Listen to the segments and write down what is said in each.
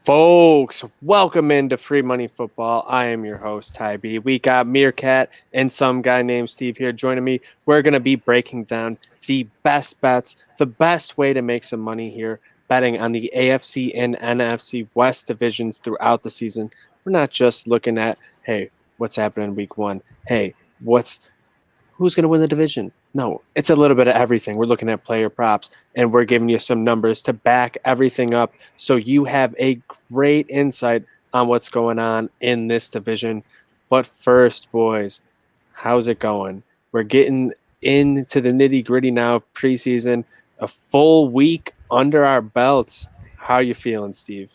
Folks, welcome into Free Money Football. I am your host, Ty B. We got MereKat and some guy named Steve here joining me. We're going to be breaking down the best bets, the best way to make some money here, betting on the AFC and NFC West divisions throughout the season. We're not just looking at, hey, what's happening in week one? Hey, who's going to win the division? No, it's a little bit of everything. We're looking at player props, and we're giving you some numbers to back everything up so you have a great insight on what's going on in this division. But first, boys, how's it going? We're getting into the nitty-gritty now of preseason, a full week under our belts. How are you feeling, Steve?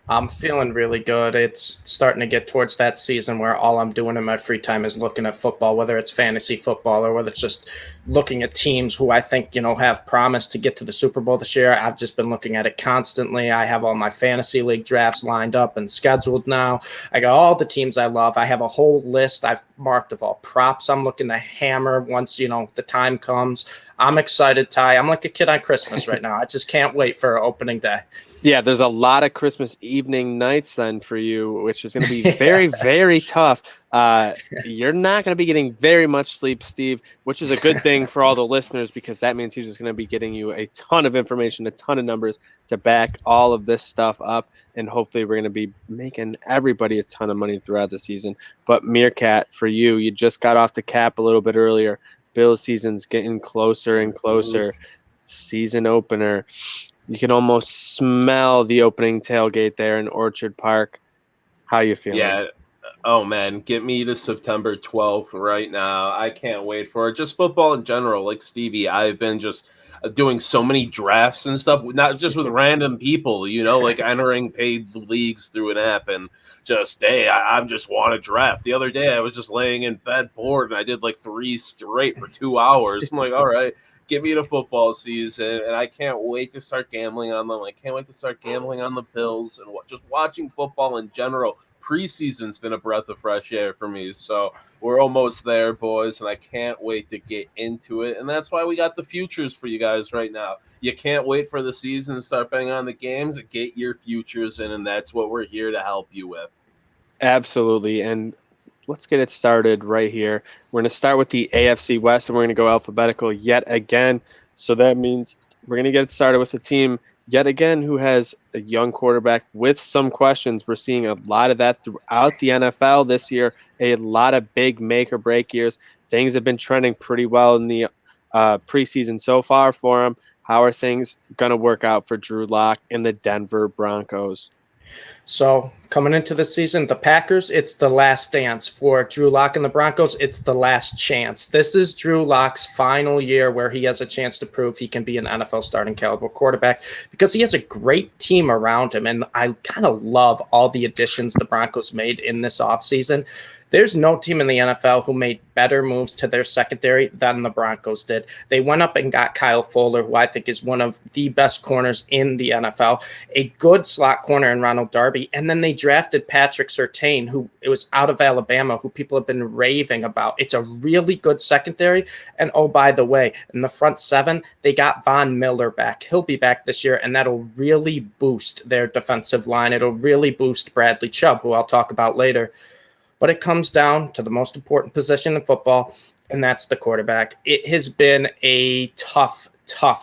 I'm feeling really good. It's starting to get towards that season where all I'm doing in my free time is looking at football, whether it's fantasy football or whether it's just looking at teams who I think, have promise to get to the Super Bowl this year. I've just been looking at it constantly. I have all my fantasy league drafts lined up and scheduled now. I got all the teams I love. I have a whole list I've marked of all props I'm looking to hammer once, the time comes. I'm excited, Ty. I'm like a kid on Christmas right now. I just can't wait for opening day. Yeah, there's a lot of Christmas evening nights then for you, which is going to be very, very tough. You're not going to be getting very much sleep, Steve, which is a good thing for all the listeners because that means he's just going to be getting you a ton of information, a ton of numbers to back all of this stuff up. And hopefully we're going to be making everybody a ton of money throughout the season. But MereKat, for you just got off the cap a little bit earlier. Bills season's getting closer and closer. Season opener. You can almost smell the opening tailgate there in Orchard Park. How you feeling? Yeah. Oh, man. Get me to September 12th right now. I can't wait for it. Just football in general. Like Stevie, I've been just doing so many drafts and stuff, not just with random people, like entering paid leagues through an app and just, hey, I just want to draft. The other day I was just laying in bed bored and I did like 3 straight for 2 hours. I'm like, all right, get me to football season. And I can't wait to start gambling on them. I can't wait to start gambling on the Bills and just watching football in general. Preseason's been a breath of fresh air for me, so we're almost there, boys, and I can't wait to get into it. And that's why we got the futures for you guys right now. You can't wait for the season to start betting on the games. Get your futures in, and that's what we're here to help you with. Absolutely, and let's get it started right here. We're going to start with the AFC West, and we're going to go alphabetical yet again. So that means we're going to get it started with a team yet again who has a young quarterback with some questions. We're seeing a lot of that throughout the NFL this year, a lot of big make-or-break years. Things have been trending pretty well in the preseason so far for him. How are things going to work out for Drew Lock and the Denver Broncos? So coming into the season, the Packers, it's the last dance. For Drew Lock and the Broncos, it's the last chance. This is Drew Lock's final year where he has a chance to prove he can be an NFL starting caliber quarterback because he has a great team around him. And I kind of love all the additions the Broncos made in this offseason. There's no team in the NFL who made better moves to their secondary than the Broncos did. They went up and got Kyle Fuller, who I think is one of the best corners in the NFL, a good slot corner in Ronald Darby, and then they drafted Patrick Surtain, who it was out of Alabama, who people have been raving about. It's a really good secondary, and oh, by the way, in the front seven, they got Von Miller back. He'll be back this year, and that'll really boost their defensive line. It'll really boost Bradley Chubb, who I'll talk about later. But it comes down to the most important position in football, and that's the quarterback. It has been a tough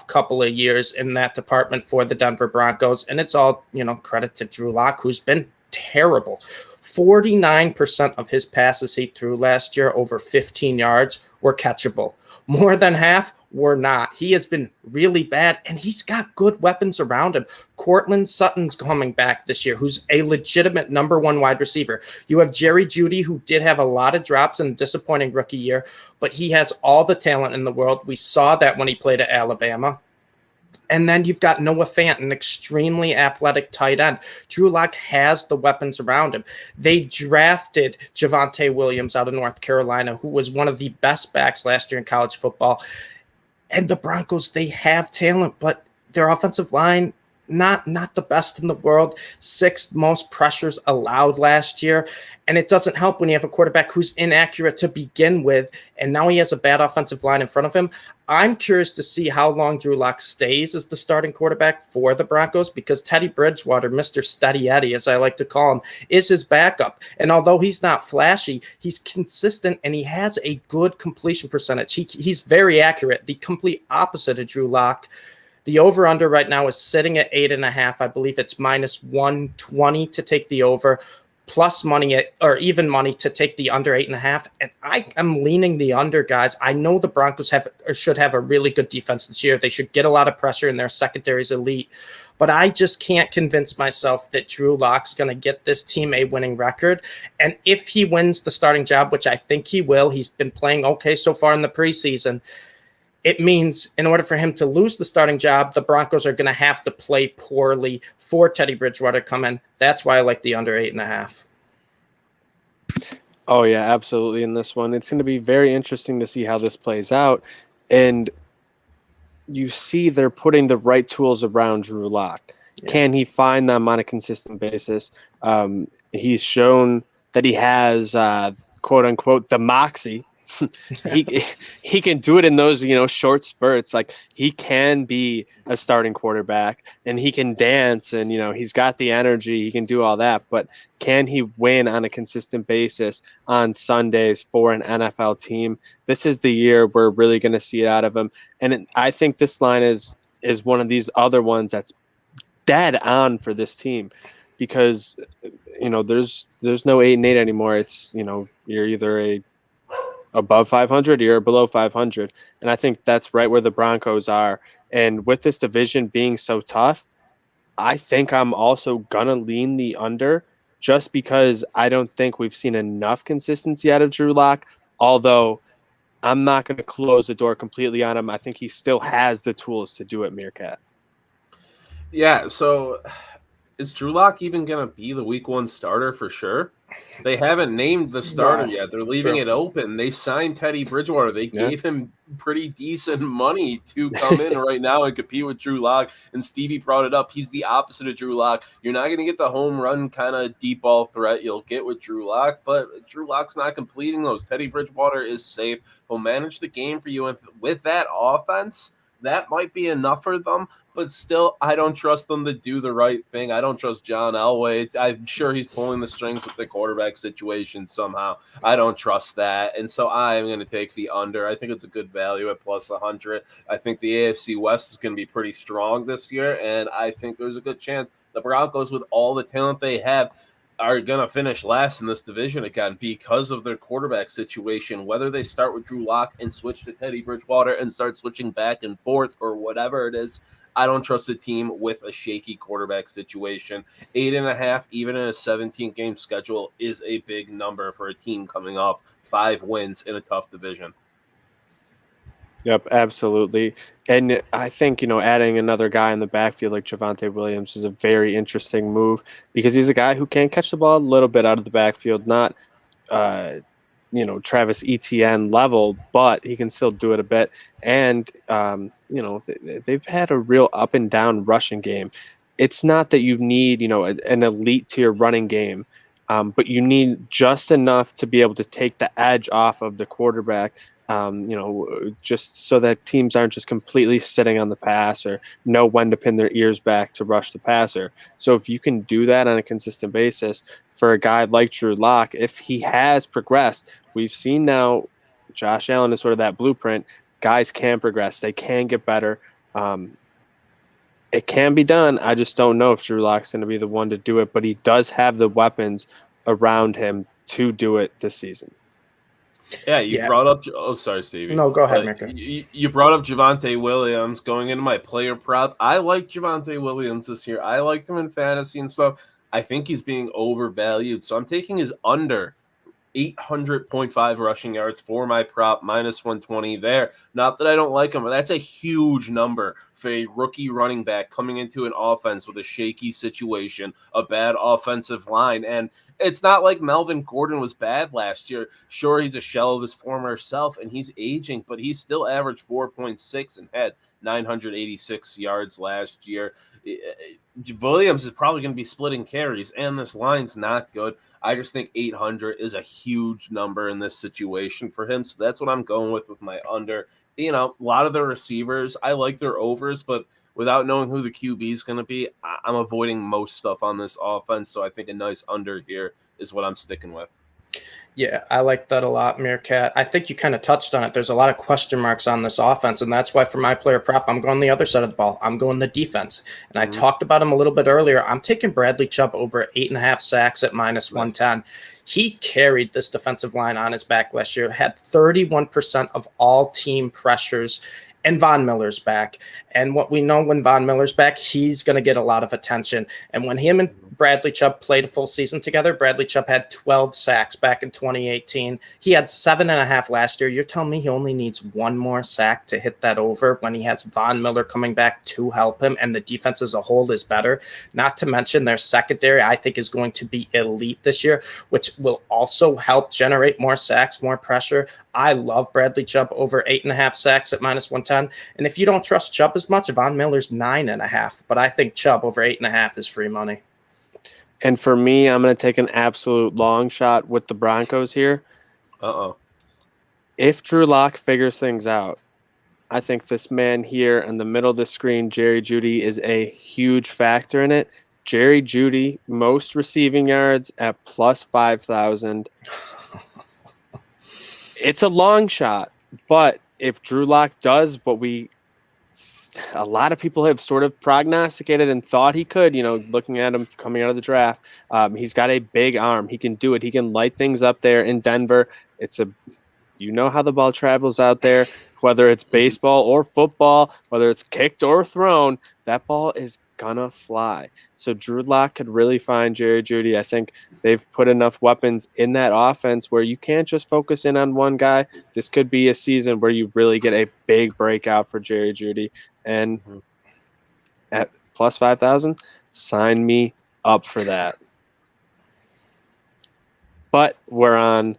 couple of years in that department for the Denver Broncos, and it's all, credit to Drew Lock, who's been terrible. 49% of his passes he threw last year over 15 yards were catchable. More than half were not. He has been really bad, and he's got good weapons around him. Cortland Sutton's coming back this year, who's a legitimate number one wide receiver. You have Jerry Judy, who did have a lot of drops and a disappointing rookie year, but he has all the talent in the world. We saw that when he played at Alabama. And then you've got Noah Fant, an extremely athletic tight end. Drew Lock has the weapons around him. They drafted Javonte Williams out of North Carolina, who was one of the best backs last year in college football. And the Broncos, they have talent, but their offensive line not the best in the world, 6th most pressures allowed last year. And it doesn't help when you have a quarterback who's inaccurate to begin with, and now he has a bad offensive line in front of him. I'm curious to see how long Drew Lock stays as the starting quarterback for the Broncos, because Teddy Bridgewater, Mr. Steady Eddie, as I like to call him, is his backup. And although he's not flashy, he's consistent and he has a good completion percentage. He's very accurate, the complete opposite of Drew Lock. The over-under right now is sitting at 8.5. I believe it's minus 120 to take the over, plus money or even money to take the under 8.5. And I am leaning the under, guys. I know the Broncos should have a really good defense this year. They should get a lot of pressure, and their secondary is elite. But I just can't convince myself that Drew Lock's going to get this team a winning record. And if he wins the starting job, which I think he will, he's been playing okay so far in the preseason, it means in order for him to lose the starting job, the Broncos are going to have to play poorly for Teddy Bridgewater to come in. That's why I like the under 8.5. Oh, yeah, absolutely. In this one, it's going to be very interesting to see how this plays out. And you see they're putting the right tools around Drew Lock. Yeah. Can he find them on a consistent basis? He's shown that he has, quote unquote, the moxie. he can do it in those, short spurts. Like, he can be a starting quarterback and he can dance, and he's got the energy, he can do all that. But can he win on a consistent basis on Sundays for an NFL team? This is the year we're really going to see it out of him. And I think this line is one of these other ones that's dead on for this team, because there's no 8-8 anymore. It's you're either above 500, you're below 500. And I think that's right where the Broncos are. And with this division being so tough, I think I'm also going to lean the under, just because I don't think we've seen enough consistency out of Drew Lock, although I'm not going to close the door completely on him. I think he still has the tools to do it, MereKat. Yeah, so is Drew Lock even going to be the week 1 starter for sure? They haven't named the starter yet. They're leaving it open. They signed Teddy Bridgewater. They gave him pretty decent money to come in right now and compete with Drew Lock. And Stevie brought it up. He's the opposite of Drew Lock. You're not going to get the home run kind of deep ball threat you'll get with Drew Lock, but Drew Lock's not completing those. Teddy Bridgewater is safe. He'll manage the game for you. And with that offense, that might be enough for them. But still, I don't trust them to do the right thing. I don't trust John Elway. I'm sure he's pulling the strings with the quarterback situation somehow. I don't trust that. And so I'm going to take the under. I think it's a good value at plus 100. I think the AFC West is going to be pretty strong this year, and I think there's a good chance the Broncos, with all the talent they have, are going to finish last in this division again because of their quarterback situation. Whether they start with Drew Lock and switch to Teddy Bridgewater and start switching back and forth or whatever it is, I don't trust a team with a shaky quarterback situation. 8.5, even in a 17-game schedule, is a big number for a team coming off 5 wins in a tough division. Yep, absolutely. And I think, adding another guy in the backfield like Javonte Williams is a very interesting move, because he's a guy who can catch the ball a little bit out of the backfield, not Travis Etienne level, but he can still do it a bit. And, they've had a real up and down rushing game. It's not that you need, an elite tier running game, but you need just enough to be able to take the edge off of the quarterback, just so that teams aren't just completely sitting on the pass or know when to pin their ears back to rush the passer. So if you can do that on a consistent basis for a guy like Drew Lock, if he has progressed, we've seen now Josh Allen is sort of that blueprint. Guys can progress. They can get better. It can be done. I just don't know if Drew Lock's going to be the one to do it, but he does have the weapons around him to do it this season. Yeah, you brought up. Oh, sorry, Stevie. No, go ahead, MereKat. You brought up Javonte Williams going into my player prop. I like Javonte Williams this year. I liked him in fantasy and stuff. I think he's being overvalued, so I'm taking his under 800.5 rushing yards for my prop, minus 120 there. Not that I don't like him, but that's a huge number for a rookie running back coming into an offense with a shaky situation, a bad offensive line. And it's not like Melvin Gordon was bad last year. Sure, he's a shell of his former self, and he's aging, but he still averaged 4.6 and had 986 yards last year. Williams is probably going to be splitting carries, and this line's not good. I just think 800 is a huge number in this situation for him. So that's what I'm going with my under. You know, a lot of the receivers, I like their overs, but without knowing who the QB is going to be, I'm avoiding most stuff on this offense. So I think a nice under here is what I'm sticking with. Yeah, I like that a lot, MereKat. I think you kind of touched on it. There's a lot of question marks on this offense, and that's why for my player prop, I'm going the other side of the ball. I'm going the defense. And I talked about him a little bit earlier. I'm taking Bradley Chubb over 8.5 sacks at minus 110. He carried this defensive line on his back last year, had 31% of all team pressures, and Von Miller's back. And what we know when Von Miller's back, he's going to get a lot of attention. And when him and Bradley Chubb played a full season together, Bradley Chubb had 12 sacks back in 2018. He had 7.5 last year. You're telling me he only needs one more sack to hit that over when he has Von Miller coming back to help him, and the defense as a whole is better. Not to mention their secondary, I think, is going to be elite this year, which will also help generate more sacks, more pressure. I love Bradley Chubb over 8.5 sacks at minus 110. And if you don't trust Chubb as much, Von Miller's 9.5. But I think Chubb over 8.5 is free money. And for me, I'm going to take an absolute long shot with the Broncos here. If Drew Lock figures things out, I think this man here in the middle of the screen, Jerry Judy, is a huge factor in it. Jerry Judy, most receiving yards at plus 5,000. It's a long shot, but if Drew Lock does what a lot of people have sort of prognosticated and thought he could, you know, looking at him coming out of the draft, he's got a big arm. He can do it. He can light things up there in Denver. You know how the ball travels out there, whether it's baseball or football, whether it's kicked or thrown, that ball is gonna fly. So Drew Lock could really find Jerry Judy. I think they've put enough weapons in that offense where you can't just focus in on one guy. This could be a season where you really get a big breakout for Jerry Judy. And at plus 5,000, sign me up for that. But we're on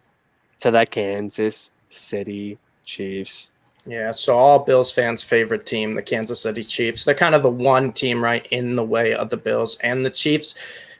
to the Kansas City Chiefs. Yeah, so all Bills fans' favorite team, the Kansas City Chiefs. They're kind of the one team right in the way of the Bills. And the Chiefs,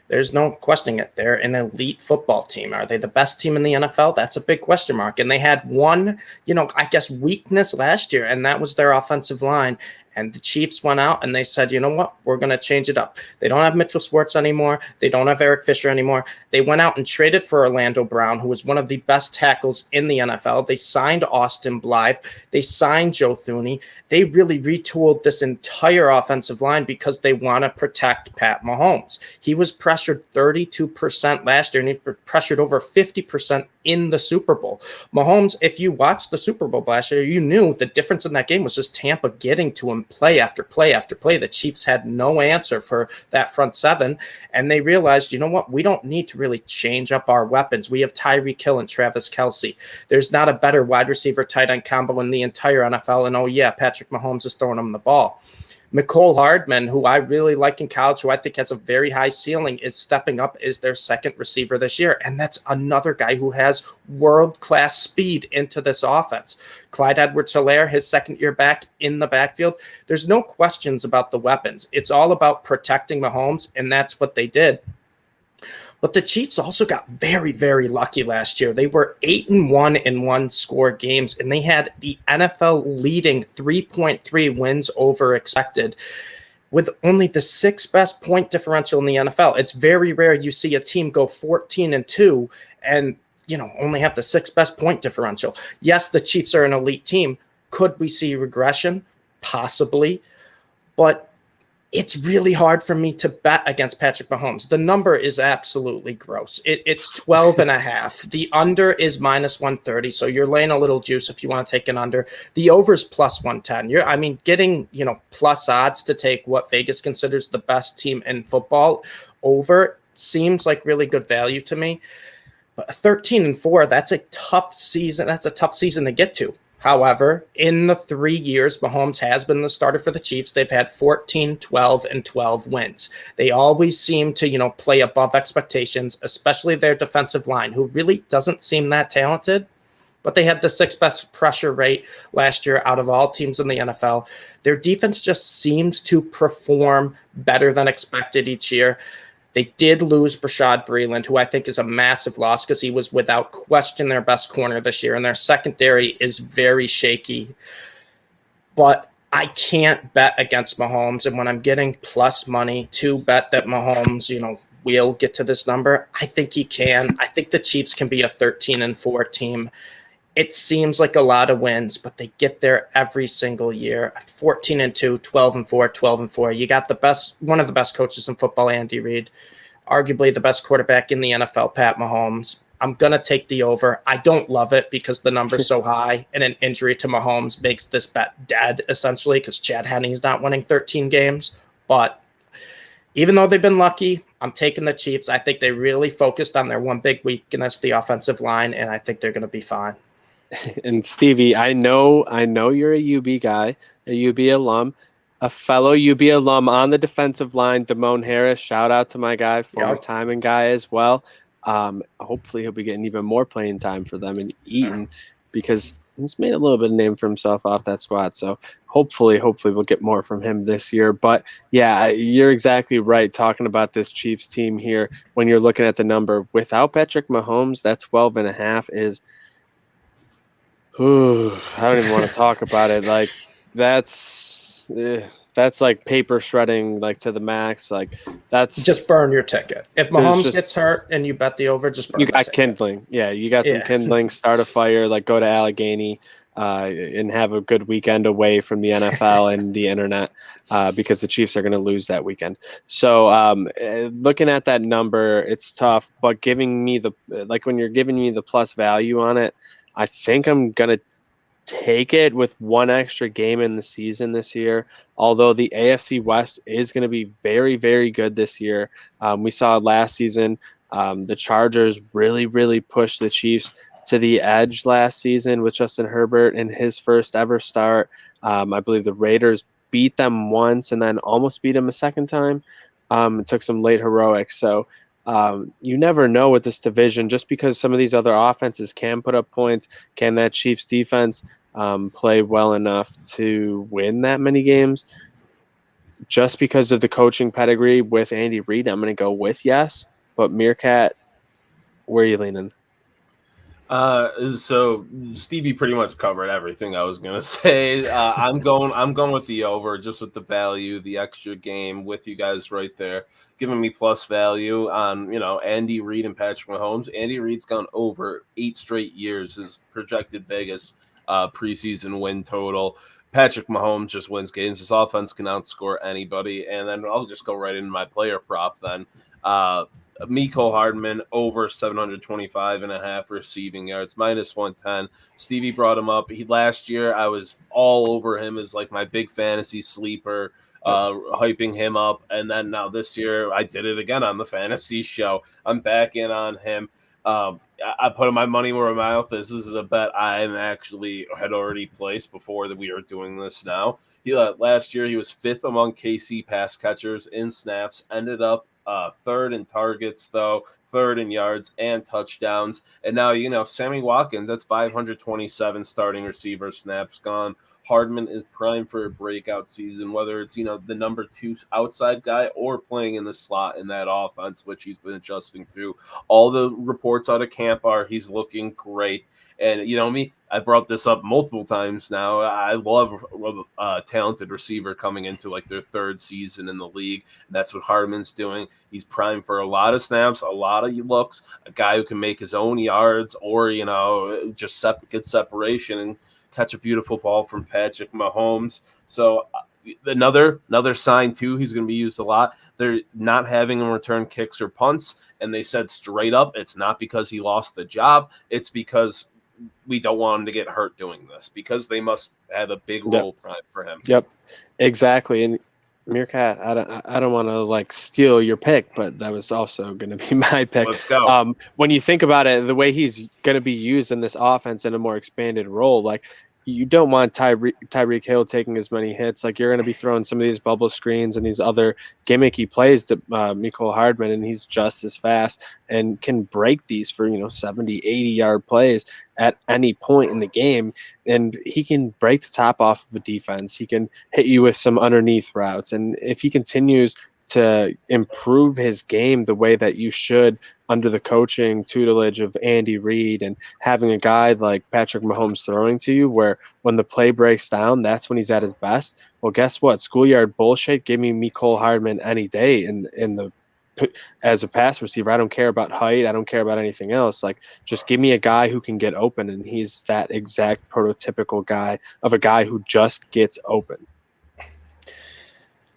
there's no questioning it. They're an elite football team. Are they the best team in the NFL? That's a big question mark. And they had one, weakness last year, and that was their offensive line. And the Chiefs went out and they said, you know what, we're going to change it up. They don't have Mitchell Schwartz anymore. They don't have Eric Fisher anymore. They went out and traded for Orlando Brown, who was one of the best tackles in the NFL. They signed Austin Blythe. They signed Joe Thuney. They really retooled this entire offensive line because they want to protect Pat Mahomes. He was pressured 32% last year, and he pressured over 50% in the Super Bowl. Mahomes, if you watched the Super Bowl last year, you knew the difference in that game was just Tampa getting to him play after play after play. The Chiefs had no answer for that front seven, and they realized, you know what, we don't need to really change up our weapons. We have Tyreek Hill and Travis Kelce. There's not a better wide receiver tight end combo in the entire NFL, and oh yeah, Patrick Mahomes is throwing him the ball. Mecole Hardman, who I really like in college, who I think has a very high ceiling, is stepping up as their second receiver this year. And that's another guy who has world-class speed into this offense. Clyde Edwards-Helaire, his second year back in the backfield. There's no questions about the weapons. It's all about protecting Mahomes, and that's what they did. But the Chiefs also got very, very lucky last year. They were 8-1 in one-score games, and they had the NFL leading 3.3 wins over expected, with only the sixth best point differential in the NFL. It's very rare you see a team go 14-2 and only have the sixth best point differential. Yes, the Chiefs are an elite team. Could we see regression? Possibly, but it's really hard for me to bet against Patrick Mahomes. The number is absolutely gross. It's 12.5. The under is minus 130. So you're laying a little juice if you want to take an under. The over is plus 110. Getting, plus odds to take what Vegas considers the best team in football over seems like really good value to me. But 13-4, that's a tough season. That's a tough season to get to. However, in the 3 years Mahomes has been the starter for the Chiefs, they've had 14, 12, and 12 wins. They always seem to, play above expectations, especially their defensive line, who really doesn't seem that talented. But they had the 6th best pressure rate last year out of all teams in the NFL. Their defense just seems to perform better than expected each year. They did lose Bashaud Breeland, who I think is a massive loss because he was without question their best corner this year, and their secondary is very shaky. But I can't bet against Mahomes, and when I'm getting plus money to bet that Mahomes, will get to this number, I think he can. I think the Chiefs can be a 13-4 team. It seems like a lot of wins, but they get there every single year. 14-2, 12-4, 12-4. You got one of the best coaches in football, Andy Reid, arguably the best quarterback in the NFL, Pat Mahomes. I'm going to take the over. I don't love it because the number's so high, and an injury to Mahomes makes this bet dead, essentially, because Chad Henne's not winning 13 games. But even though they've been lucky, I'm taking the Chiefs. I think they really focused on their one big weakness, the offensive line, and I think they're going to be fine. And Stevie, I know you're a UB guy, a UB alum, a fellow UB alum on the defensive line, Damone Harris. Shout out to my guy, former Timon guy as well. Hopefully he'll be getting even more playing time for them and Eaton, because he's made a little bit of name for himself off that squad. So hopefully we'll get more from him this year. But yeah, you're exactly right. Talking about this Chiefs team here, when you're looking at the number without Patrick Mahomes, that 12.5 is. I don't even want to talk about it. Like that's like paper shredding, like to the max. Like that's just burn your ticket. If Mahomes gets hurt and you bet the over, just burn. You got kindling. Yeah, you got some kindling. Start a fire. Like go to Allegheny, and have a good weekend away from the NFL and the internet, because the Chiefs are going to lose that weekend. So looking at that number, it's tough. But giving me when you're giving me the plus value on it, I think I'm going to take it with one extra game in the season this year. Although the AFC West is going to be very, very good this year. We saw last season the Chargers really, really pushed the Chiefs to the edge last season with Justin Herbert in his first ever start. I believe the Raiders beat them once and then almost beat them a second time. It took some late heroics. So you never know with this division, just because some of these other offenses can put up points. Can that Chiefs defense play well enough to win that many games? Just because of the coaching pedigree with Andy Reid, I'm going to go with yes. But MereKat, where are you leaning? So Stevie pretty much covered everything I was gonna say. I'm going with the over, just with the value, the extra game with you guys right there, giving me plus value on Andy Reid and Patrick Mahomes. Andy Reid's gone over 8 straight years. His projected Vegas preseason win total. Patrick Mahomes just wins games. His offense can outscore anybody. And then I'll just go right into my player prop then. Mecole Hardman over 725.5 receiving yards, minus 110. Stevie brought him up. Last year I was all over him as like my big fantasy sleeper, hyping him up. And then now this year I did it again on the fantasy show. I'm back in on him. I put my money where my mouth is. This is a bet I had already placed before that we are doing this now. Last year he was 5th among KC pass catchers in snaps, ended up 3rd in targets, though, 3rd in yards and touchdowns. And now, Sammy Watkins, that's 527 starting receiver snaps gone. Hardman is primed for a breakout season, whether it's, the number 2 outside guy or playing in the slot in that offense, which he's been adjusting to. All the reports out of camp are he's looking great. And me, I brought this up multiple times now. I love a talented receiver coming into like their 3rd season in the league. And that's what Hardman's doing. He's primed for a lot of snaps, a lot of looks, a guy who can make his own yards or, just get separation and catch a beautiful ball from Patrick Mahomes. So another sign too, he's going to be used a lot. They're not having him return kicks or punts. And they said straight up, it's not because he lost the job. It's because we don't want him to get hurt doing this, because they must have a big role for him. Yep, exactly. And MereKat, I don't want to like steal your pick, but that was also going to be my pick. Let's go. When you think about it, the way he's going to be used in this offense in a more expanded role, like you don't want Tyreek Hill taking as many hits. Like you're going to be throwing some of these bubble screens and these other gimmicky plays to Mecole Hardman, and he's just as fast and can break these for 70, 80-yard plays at any point in the game. And he can break the top off of a defense. He can hit you with some underneath routes. And if he continues to improve his game the way that you should under the coaching tutelage of Andy Reid and having a guy like Patrick Mahomes throwing to you, where when the play breaks down, that's when he's at his best. Well, guess what? Schoolyard bullshit. Give me Mecole Hardman any day in the as a pass receiver. I don't care about height. I don't care about anything else. Like, just give me a guy who can get open, and he's that exact prototypical guy of a guy who just gets open.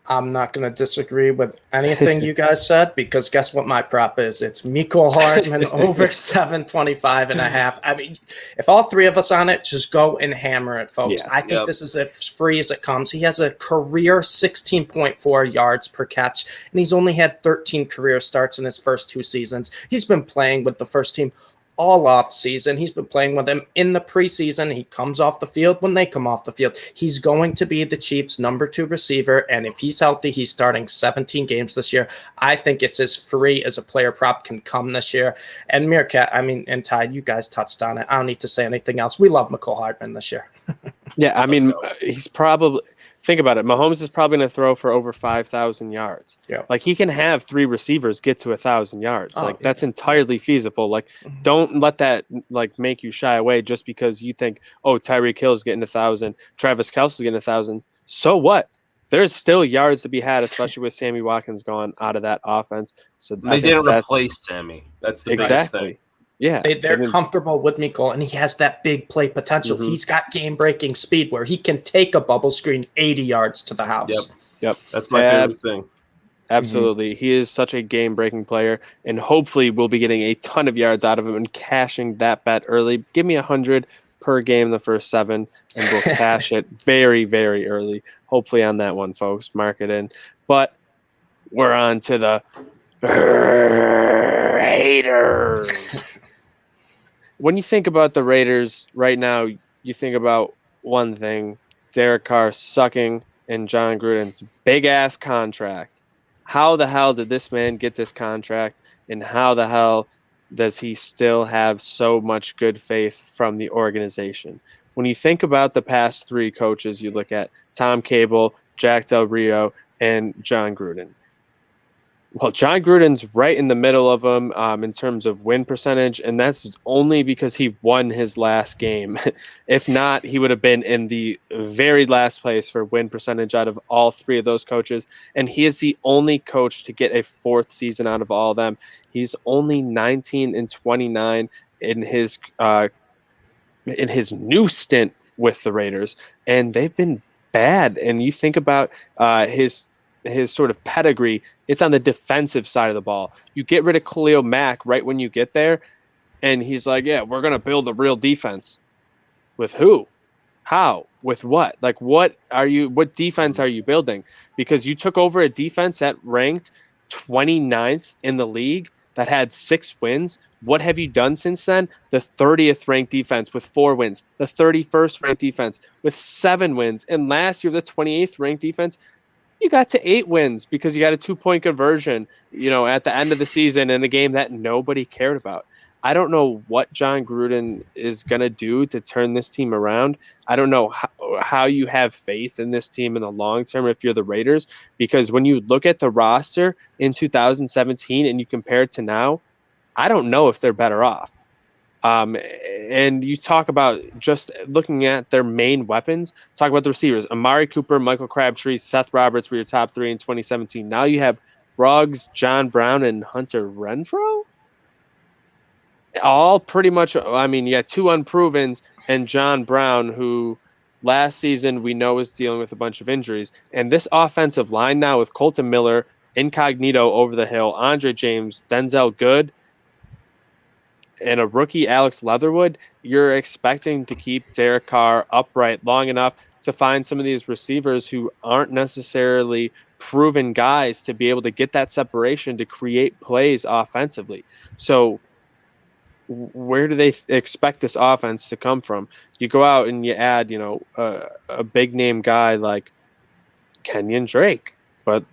I'm not going to disagree with anything you guys said, because guess what my prop is? It's Mecole Hardman over 725.5. I mean, if all three of us on it, just go and hammer it, folks. Yeah. I think this is as free as it comes. He has a career 16.4 yards per catch, and he's only had 13 career starts in his first 2 seasons. He's been playing with the first team all off season. He's been playing with them in the preseason. He comes off the field when they come off the field. He's going to be the Chiefs' number 2 receiver, and if he's healthy, he's starting 17 games this year. I think it's as free as a player prop can come this year. And MereKat, I mean, and Ty, you guys touched on it. I don't need to say anything else. We love Mecole Hardman this year. Yeah, I mean, he's probably – think about it. Mahomes is probably going to throw for over 5,000 yards. Yeah. Like, he can have 3 receivers get to 1,000 yards. That's entirely feasible. Like, don't let that, like, make you shy away just because you think, oh, Tyreek Hill is getting 1,000, Travis Kelce is getting 1,000. So what? There's still yards to be had, especially with Sammy Watkins gone out of that offense. So they didn't replace Sammy. That's the biggest thing. Yeah, they're comfortable with Mecole, and he has that big play potential. He's got game-breaking speed where he can take a bubble screen 80 yards to the house. Yep. That's my favorite thing. Absolutely. He is such a game-breaking player, and hopefully we'll be getting a ton of yards out of him and cashing that bet early. Give me 100 per game the first 7, and we'll cash it very, very early. Hopefully on that one, folks. Mark it in. But we're on to the haters. When you think about the Raiders right now, you think about one thing: Derek Carr sucking and John Gruden's big-ass contract. How the hell did this man get this contract, and how the hell does he still have so much good faith from the organization? When you think about the past 3 coaches, you look at Tom Cable, Jack Del Rio, and John Gruden. Well, John Gruden's right in the middle of them in terms of win percentage, and that's only because he won his last game. If not, he would have been in the very last place for win percentage out of all 3 of those coaches, and he is the only coach to get a 4th season out of all of them. He's only 19-29 in his new stint with the Raiders, and they've been bad. And you think about his sort of pedigree, it's on the defensive side of the ball. You get rid of Khalil Mack right when you get there, and he's like, yeah, we're going to build a real defense. With who? How? With what? Like, what defense are you building? Because you took over a defense that ranked 29th in the league that had 6 wins. What have you done since then? The 30th ranked defense with 4 wins, the 31st ranked defense with 7 wins, and last year the 28th ranked defense, you got to 8 wins because you got a 2-point conversion, at the end of the season in a game that nobody cared about. I don't know what John Gruden is going to do to turn this team around. I don't know how you have faith in this team in the long term if you're the Raiders, because when you look at the roster in 2017 and you compare it to now, I don't know if they're better off. And you talk about just looking at their main weapons, talk about the receivers: Amari Cooper, Michael Crabtree, Seth Roberts were your top 3 in 2017. Now you have Ruggs, John Brown, and Hunter Renfrow. All pretty much, you got 2 unprovens and John Brown, who last season we know is dealing with a bunch of injuries. And this offensive line now with Colton Miller, Incognito over the hill, Andre James, Denzel Good, and a rookie, Alex Leatherwood, you're expecting to keep Derek Carr upright long enough to find some of these receivers who aren't necessarily proven guys to be able to get that separation to create plays offensively. So where do they expect this offense to come from? You go out and you add, a big name guy like Kenyon Drake, but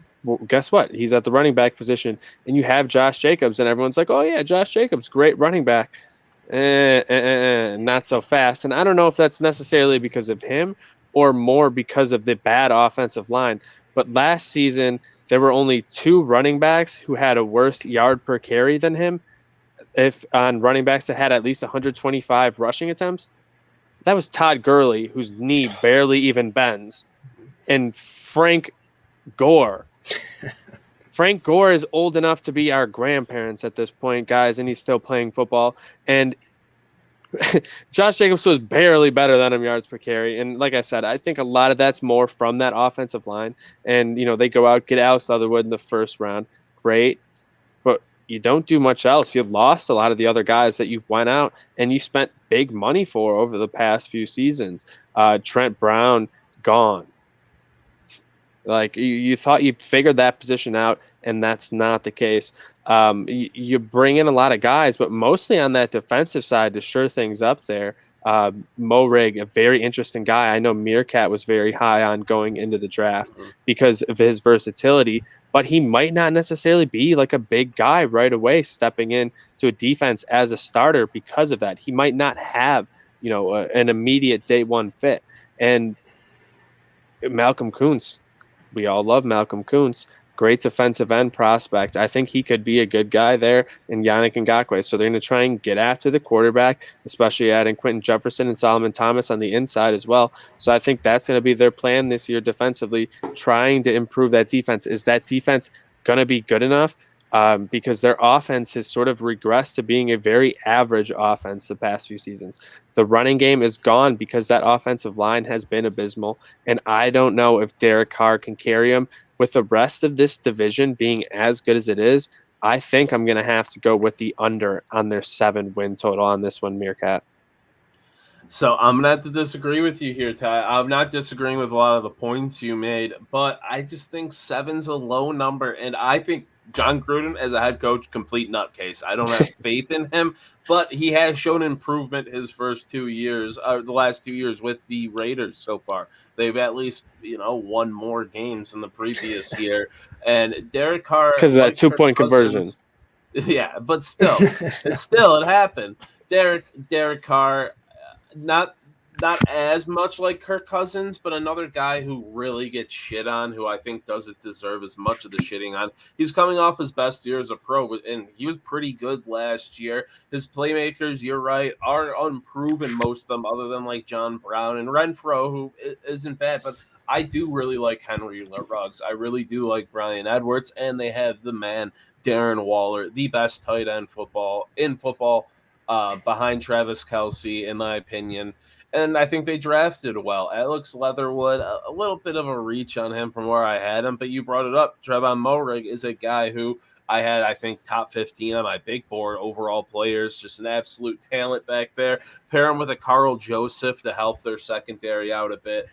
guess what? He's at the running back position, and you have Josh Jacobs, and everyone's like, "Oh yeah, Josh Jacobs, great running back." Not so fast. And I don't know if that's necessarily because of him or more because of the bad offensive line. But last season, there were only 2 running backs who had a worse yard per carry than him. If on running backs that had at least 125 rushing attempts, that was Todd Gurley, whose knee barely even bends, and Frank Gore. Frank Gore is old enough to be our grandparents at this point, guys, and he's still playing football. And Josh Jacobs was barely better than him yards per carry. And like I said, I think a lot of that's more from that offensive line. And, they go out, get Alex Leatherwood in the first round. Great. But you don't do much else. You lost a lot of the other guys that you went out and you spent big money for over the past few seasons. Trent Brown, gone. Like you thought you figured that position out, and that's not the case. You bring in a lot of guys, but mostly on that defensive side to sure things up there. Morig, a very interesting guy. I know MereKat was very high on going into the draft because of his versatility, but he might not necessarily be like a big guy right away stepping in to a defense as a starter because of that. He might not have, an immediate day one fit. And Malcolm Coons, we all love Malcolm Coons. Great defensive end prospect. I think he could be a good guy there in Yannick Ngakoue. So they're going to try and get after the quarterback, especially adding Quentin Jefferson and Solomon Thomas on the inside as well. So I think that's going to be their plan this year defensively, trying to improve that defense. Is that defense going to be good enough? Because their offense has sort of regressed to being a very average offense the past few seasons. The running game is gone because that offensive line has been abysmal, and I don't know if Derek Carr can carry him. With the rest of this division being as good as it is, I think I'm going to have to go with the under on their 7-win total on this one, MereKat. So I'm going to have to disagree with you here, Ty. I'm not disagreeing with a lot of the points you made, but I just think 7's a low number, and I think John Gruden as a head coach, complete nutcase. I don't have faith in him, but he has shown improvement his first 2 years, the last 2 years with the Raiders so far. They've at least, won more games than the previous year. And Derek Carr, because of that 2-point conversion. Yeah, but still, it happened. Derek Carr, not as much like Kirk Cousins, but another guy who really gets shit on, who I think doesn't deserve as much of the shitting on. He's coming off his best year as a pro, and he was pretty good last year. His playmakers, you're right, are unproven, most of them, other than like John Brown and Renfro, who isn't bad, but I do really like Henry Ruggs. I really do like Brian Edwards, and they have the man, Darren Waller, the best tight end in football, behind Travis Kelce, in my opinion. And I think they drafted well. Alex Leatherwood, a little bit of a reach on him from where I had him, but you brought it up. Trevon Moehrig is a guy who I had, I think, top 15 on my big board overall players, just an absolute talent back there. Pair him with a Carl Joseph to help their secondary out a bit.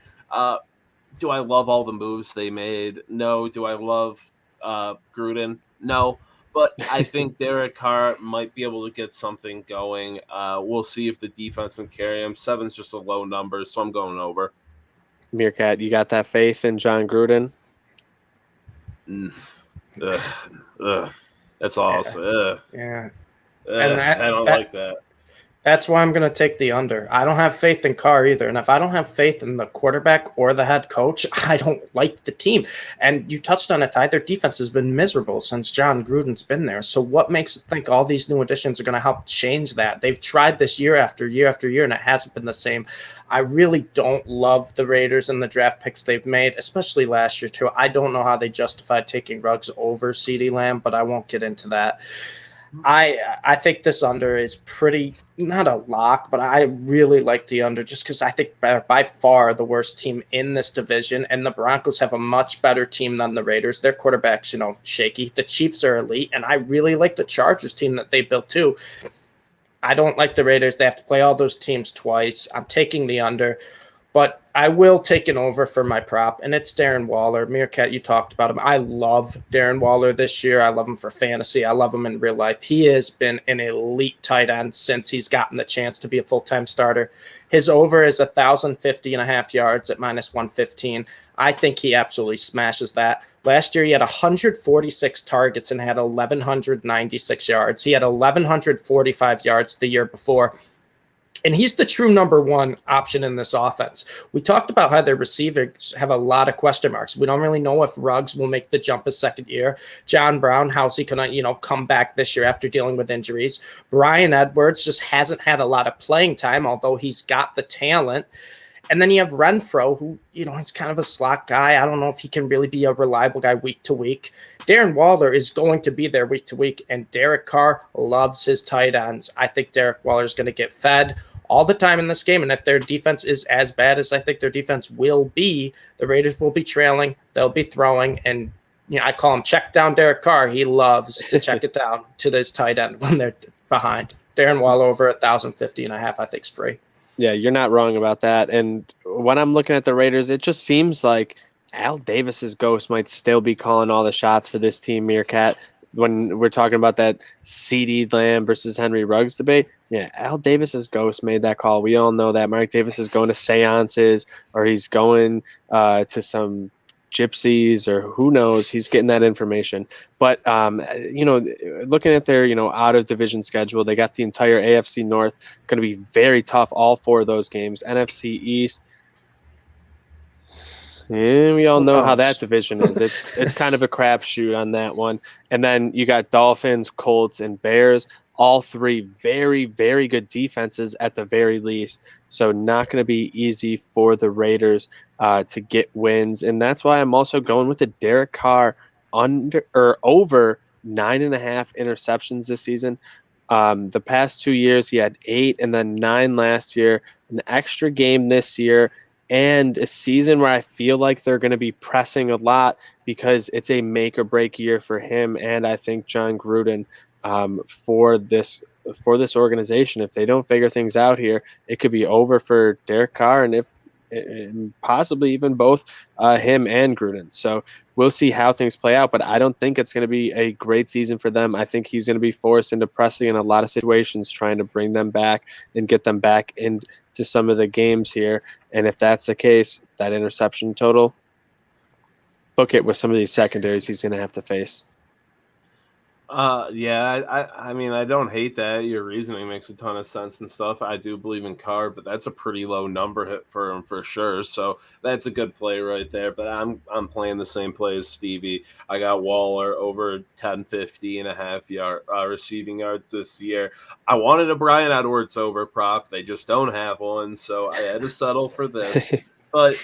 Do I love all the moves they made? No. Do I love Gruden? No. But I think Derek Carr might be able to get something going. We'll see if the defense can carry him. 7's just a low number, so I'm going over. MereKat, you got that faith in John Gruden? That's awesome. Yeah. I don't like that. That's why I'm going to take the under. I don't have faith in Carr either. And if I don't have faith in the quarterback or the head coach, I don't like the team. And you touched on it, Ty. Their defense has been miserable since John Gruden's been there. So what makes you think all these new additions are going to help change that? They've tried this year after year after year, and it hasn't been the same. I really don't love the Raiders and the draft picks they've made, especially last year, too. I don't know how they justified taking Ruggs over CeeDee Lamb, but I won't get into that. I think this under is pretty, not a lock, but I really like the under just because I think by far the worst team in this division, and the Broncos have a much better team than the Raiders. Their quarterback's, shaky. The Chiefs are elite, and I really like the Chargers team that they built too. I don't like the Raiders. They have to play all those teams twice. I'm taking the under. But I will take an over for my prop, and it's Darren Waller. MereKat, you talked about him. I love Darren Waller this year. I love him for fantasy. I love him in real life. He has been an elite tight end since he's gotten the chance to be a full-time starter. His over is 1,050.5 yards at -115. I think he absolutely smashes that. Last year, he had 146 targets and had 1,196 yards. He had 1,145 yards the year before. And he's the true number one option in this offense. We talked about how their receivers have a lot of question marks. We don't really know if Ruggs will make the jump a second year. John Brown, how's he going to, come back this year after dealing with injuries? Bryan Edwards just hasn't had a lot of playing time, although he's got the talent. And then you have Renfro, who, he's kind of a slot guy. I don't know if he can really be a reliable guy week to week. Darren Waller is going to be there week to week, and Derek Carr loves his tight ends. I think Derek Waller is going to get fed all the time in this game, and if their defense is as bad as I think their defense will be, the Raiders will be trailing, they'll be throwing, and I call him check down Derek Carr. He loves to check it down to this tight end when they're behind. Darren Waller over 1,050.5, I think, is free. Yeah, you're not wrong about that. And when I'm looking at the Raiders, it just seems like Al Davis's ghost might still be calling all the shots for this team, MereKat. When we're talking about that CeeDee Lamb versus Henry Ruggs debate, yeah, Al Davis's ghost made that call. We all know that Mark Davis is going to seances, or he's going to some gypsies, or who knows, he's getting that information. But looking at their out of division schedule, they got the entire AFC North, going to be very tough, all four of those games. NFC East, yeah, we all know how that division is. It's kind of a crapshoot on that one. And then you got Dolphins, Colts, and Bears, all three very, very good defenses at the very least. So not going to be easy for the Raiders to get wins. And that's why I'm also going with the Derek Carr under or over 9.5 interceptions this season. The past 2 years, he had 8 and then 9 last year, an extra game this year, and a season where I feel like they're going to be pressing a lot because it's a make or break year for him. And I think John Gruden for this organization. If they don't figure things out here, it could be over for Derek Carr, and possibly even both him and Gruden. So we'll see how things play out, but I don't think it's going to be a great season for them. I think he's going to be forced into pressing in a lot of situations, trying to bring them back and get them back into some of the games here. And if that's the case, that interception total, book it with some of these secondaries he's going to have to face. I mean, I don't hate that. Your reasoning makes a ton of sense and stuff. I do believe in Carr, but that's a pretty low number hit for him for sure. So that's a good play right there. But I'm playing the same play as Stevie. I got Waller over 1,050.5 receiving yards this year. I wanted a Bryan Edwards over prop. They just don't have one, so I had to settle for this. But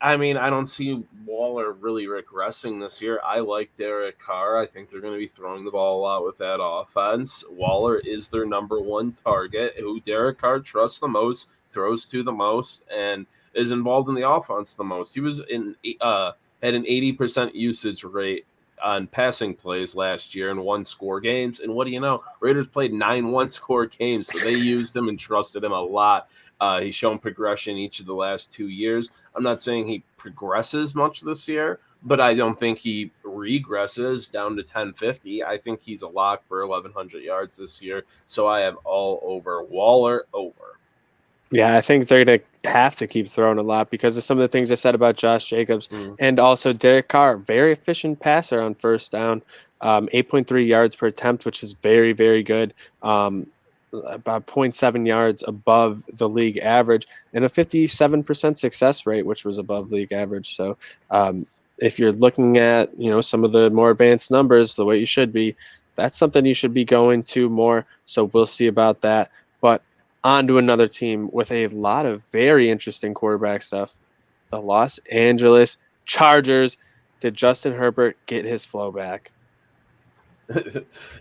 I mean, I don't see Waller really regressing this year. I like Derek Carr. I think they're going to be throwing the ball a lot with that offense. Waller is their number one target, who Derek Carr trusts the most, throws to the most, and is involved in the offense the most. He was had an 80% usage rate on passing plays last year in one-score games. And what do you know? Raiders played 9 one-score games, so they used him and trusted him a lot. He's shown progression each of the last 2 years. I'm not saying he progresses much this year, but I don't think he regresses down to 1,050. I think he's a lock for 1,100 yards this year. So I have all over Waller over. Yeah, I think they're going to have to keep throwing a lot because of some of the things I said about Josh Jacobs and also Derek Carr. Very efficient passer on first down, 8.3 yards per attempt, which is very, very good. About 0.7 yards above the league average, and a 57% success rate, which was above league average. So if you're looking at some of the more advanced numbers, the way you should be, that's something you should be going to more. So we'll see about that. But on to another team with a lot of very interesting quarterback stuff. The Los Angeles Chargers. Did Justin Herbert get his flow back?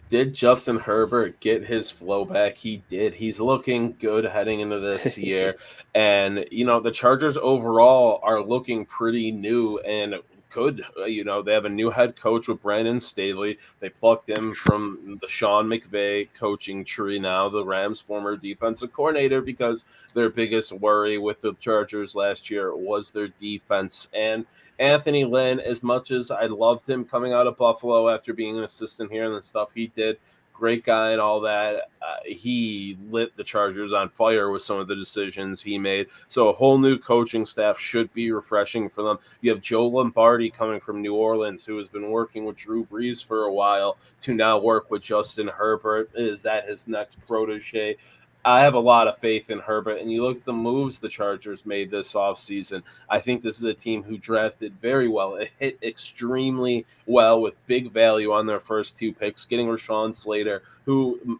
Did Justin Herbert get his flow back? He did. He's looking good heading into this year. And, the Chargers overall are looking pretty new and could. They have a new head coach with Brandon Staley. They plucked him from the Sean McVay coaching tree now, the Rams' former defensive coordinator, because their biggest worry with the Chargers last year was their defense. And Anthony Lynn, as much as I loved him coming out of Buffalo after being an assistant here and the stuff he did, great guy and all that, he lit the Chargers on fire with some of the decisions he made. So a whole new coaching staff should be refreshing for them. You have Joe Lombardi coming from New Orleans, who has been working with Drew Brees for a while, to now work with Justin Herbert. Is that his next protege? I have a lot of faith in Herbert, and you look at the moves the Chargers made this offseason. I think this is a team who drafted very well. It hit extremely well with big value on their first 2 picks, getting Rashawn Slater, who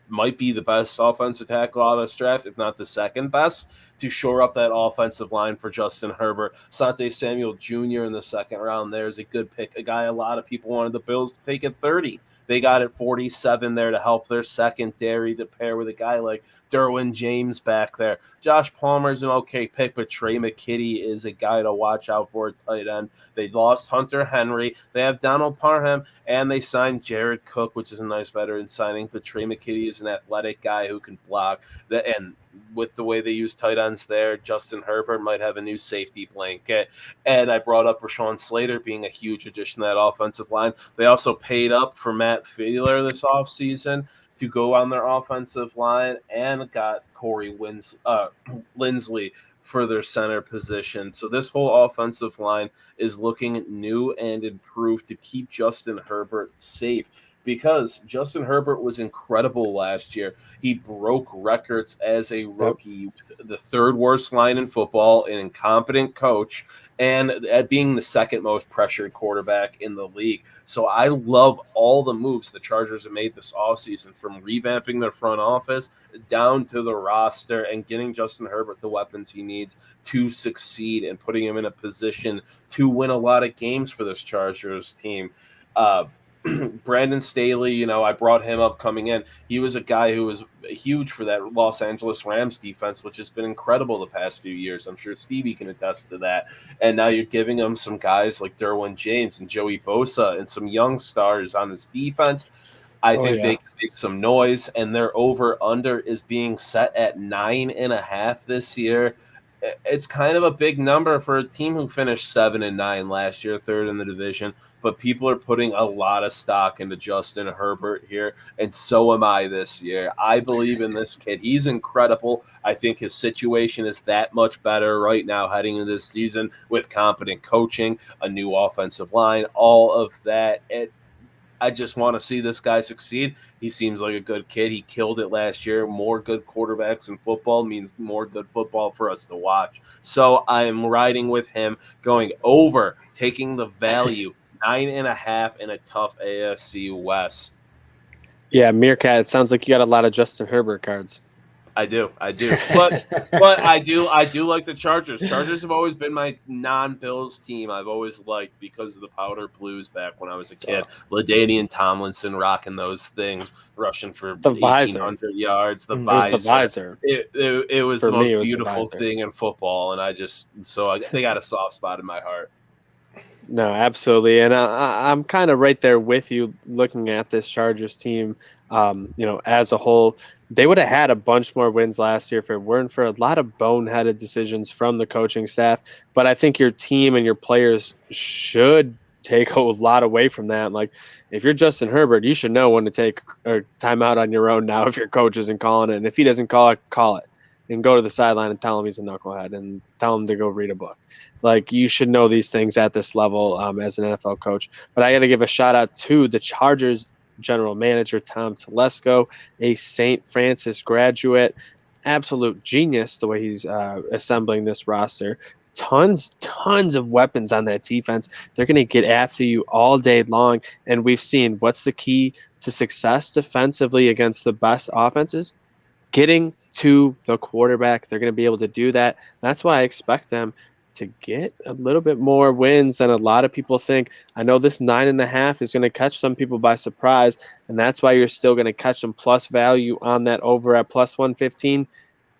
might be the best offensive tackle out of this draft, if not the second best, to shore up that offensive line for Justin Herbert. Asante Samuel Jr. in the second round there is a good pick, a guy a lot of people wanted the Bills to take at 30. They got at 47 there to help their secondary to pair with a guy like Derwin James back there. Josh Palmer's an okay pick, but Trey McKitty is a guy to watch out for at tight end. They lost Hunter Henry. They have Donald Parham, and they signed Jared Cook, which is a nice veteran signing. But Trey McKitty is an athletic guy who can block. And with the way they use tight ends there, Justin Herbert might have a new safety blanket. And I brought up Rashawn Slater being a huge addition to that offensive line. They also paid up for Matt Fiedler this offseason to go on their offensive line, and got Corey Linsley for their center position. So this whole offensive line is looking new and improved to keep Justin Herbert safe, because Justin Herbert was incredible last year. He broke records as a rookie with the 3rd worst line in football, an incompetent coach, and at being the 2nd most pressured quarterback in the league. So I love all the moves the Chargers have made this offseason, from revamping their front office down to the roster and getting Justin Herbert the weapons he needs to succeed and putting him in a position to win a lot of games for this Chargers team. Brandon Staley, I brought him up coming in. He was a guy who was huge for that Los Angeles Rams defense, which has been incredible the past few years. I'm sure Stevie can attest to that. And now you're giving him some guys like Derwin James and Joey Bosa and some young stars on his defense. I think they can make some noise, and their over-under is being set at 9.5 this year. It's kind of a big number for a team who finished 7-9 last year, 3rd in the division. But people are putting a lot of stock into Justin Herbert here, and so am I this year. I believe in this kid. He's incredible. I think his situation is that much better right now heading into this season with competent coaching, a new offensive line, all of that. I just want to see this guy succeed. He seems like a good kid. He killed it last year. More good quarterbacks in football means more good football for us to watch. So I am riding with him, going over, taking the value, 9.5 in a tough AFC West. Yeah, MereKat, it sounds like you got a lot of Justin Herbert cards. I do. But I do like the Chargers. Chargers have always been my non-Bills team. I've always liked, because of the powder blues back when I was a kid. LaDainian Tomlinson rocking those things, rushing for 1,800 yards. The visor. It was the most beautiful thing in football, and they got a soft spot in my heart. No, absolutely. And I'm kind of right there with you looking at this Chargers team, as a whole. They would have had a bunch more wins last year if it weren't for a lot of boneheaded decisions from the coaching staff. But I think your team and your players should take a lot away from that. Like, if you're Justin Herbert, you should know when to take a timeout on your own now if your coach isn't calling it. And if he doesn't call it, call it. And go to the sideline and tell him he's a knucklehead and tell him to go read a book. Like, you should know these things at this level as an NFL coach. But I got to give a shout out to the Chargers general manager, Tom Telesco, a St. Francis graduate, absolute genius the way he's assembling this roster. Tons of weapons on that defense. They're going to get after you all day long. And we've seen what's the key to success defensively against the best offenses? Getting to the quarterback. They're going to be able to do that. That's why I expect them to get a little bit more wins than a lot of people think. I know this 9.5 is going to catch some people by surprise, and that's why you're still going to catch some plus value on that over at plus 115.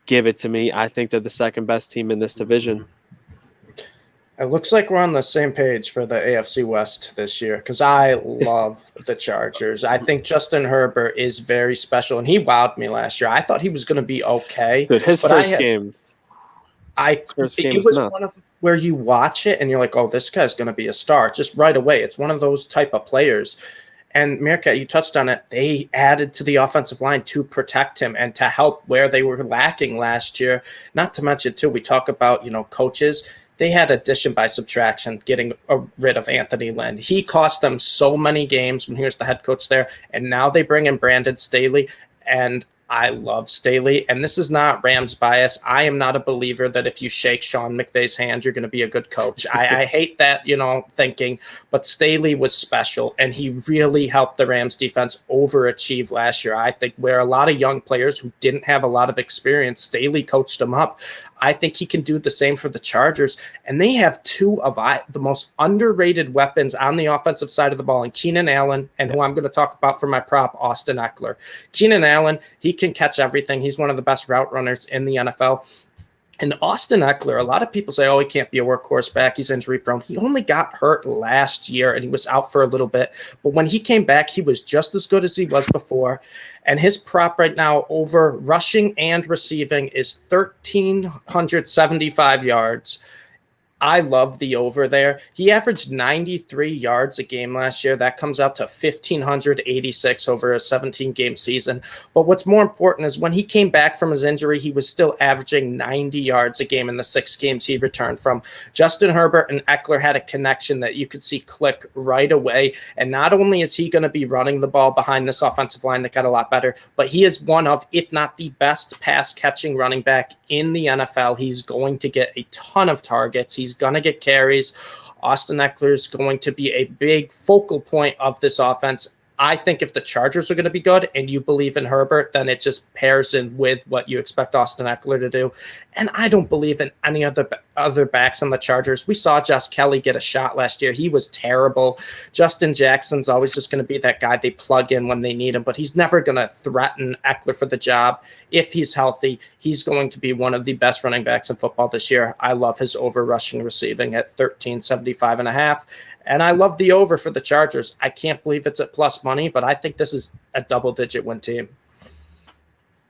Give it to me. I think they're the second best team in this division. It looks like we're on the same page for the AFC West this year because I love the Chargers. I think Justin Herbert is very special, and he wowed me last year. I thought he was going to be okay, Dude, his but first game it was was nuts. one of where you watch it and you're like, oh, this guy's going to be a star just right away. It's one of those type of players. And MereKat, you touched on it. They added to the offensive line to protect him and to help where they were lacking last year. Not to mention, too, we talk about, coaches. They had addition by subtraction, getting rid of Anthony Lynn. He cost them so many games when he was the head coach there. And now they bring in Brandon Staley. And I love Staley, and this is not Rams bias. I am not a believer that if you shake Sean McVay's hand, you're going to be a good coach. I hate that, thinking, but Staley was special, and he really helped the Rams defense overachieve last year. I think where a lot of young players who didn't have a lot of experience, Staley coached them up. I think he can do the same for the Chargers, and they have two of the most underrated weapons on the offensive side of the ball, and Keenan Allen, and who I'm going to talk about for my prop, Austin Eckler. Keenan Allen, he can catch everything. He's one of the best route runners in the NFL. And Austin Eckler, a lot of people say, oh, he can't be a workhorse back. He's injury prone. He only got hurt last year, and he was out for a little bit. But when he came back, he was just as good as he was before. And his prop right now over rushing and receiving is 1,375 yards. I love the over there. He averaged 93 yards a game last year. That comes out to 1,586 over a 17-game season. But what's more important is when he came back from his injury, he was still averaging 90 yards a game in the 6 games he returned from. Justin Herbert and Eckler had a connection that you could see click right away. And not only is he going to be running the ball behind this offensive line that got a lot better, but he is one of, if not the best pass-catching running back in the NFL. He's going to get a ton of targets. He's going to get carries. Austin Eckler is going to be a big focal point of this offense. I think if the Chargers are going to be good and you believe in Herbert, then it just pairs in with what you expect Austin Eckler to do. And I don't believe in any other backs on the Chargers. We saw Josh Kelly get a shot last year. He was terrible. Justin Jackson's always just going to be that guy they plug in when they need him, but he's never going to threaten Eckler for the job. If he's healthy, he's going to be one of the best running backs in football this year. I love his over rushing receiving at 1,375.5. And I love the over for the Chargers. I can't believe it's at plus money, but I think this is a double-digit win team.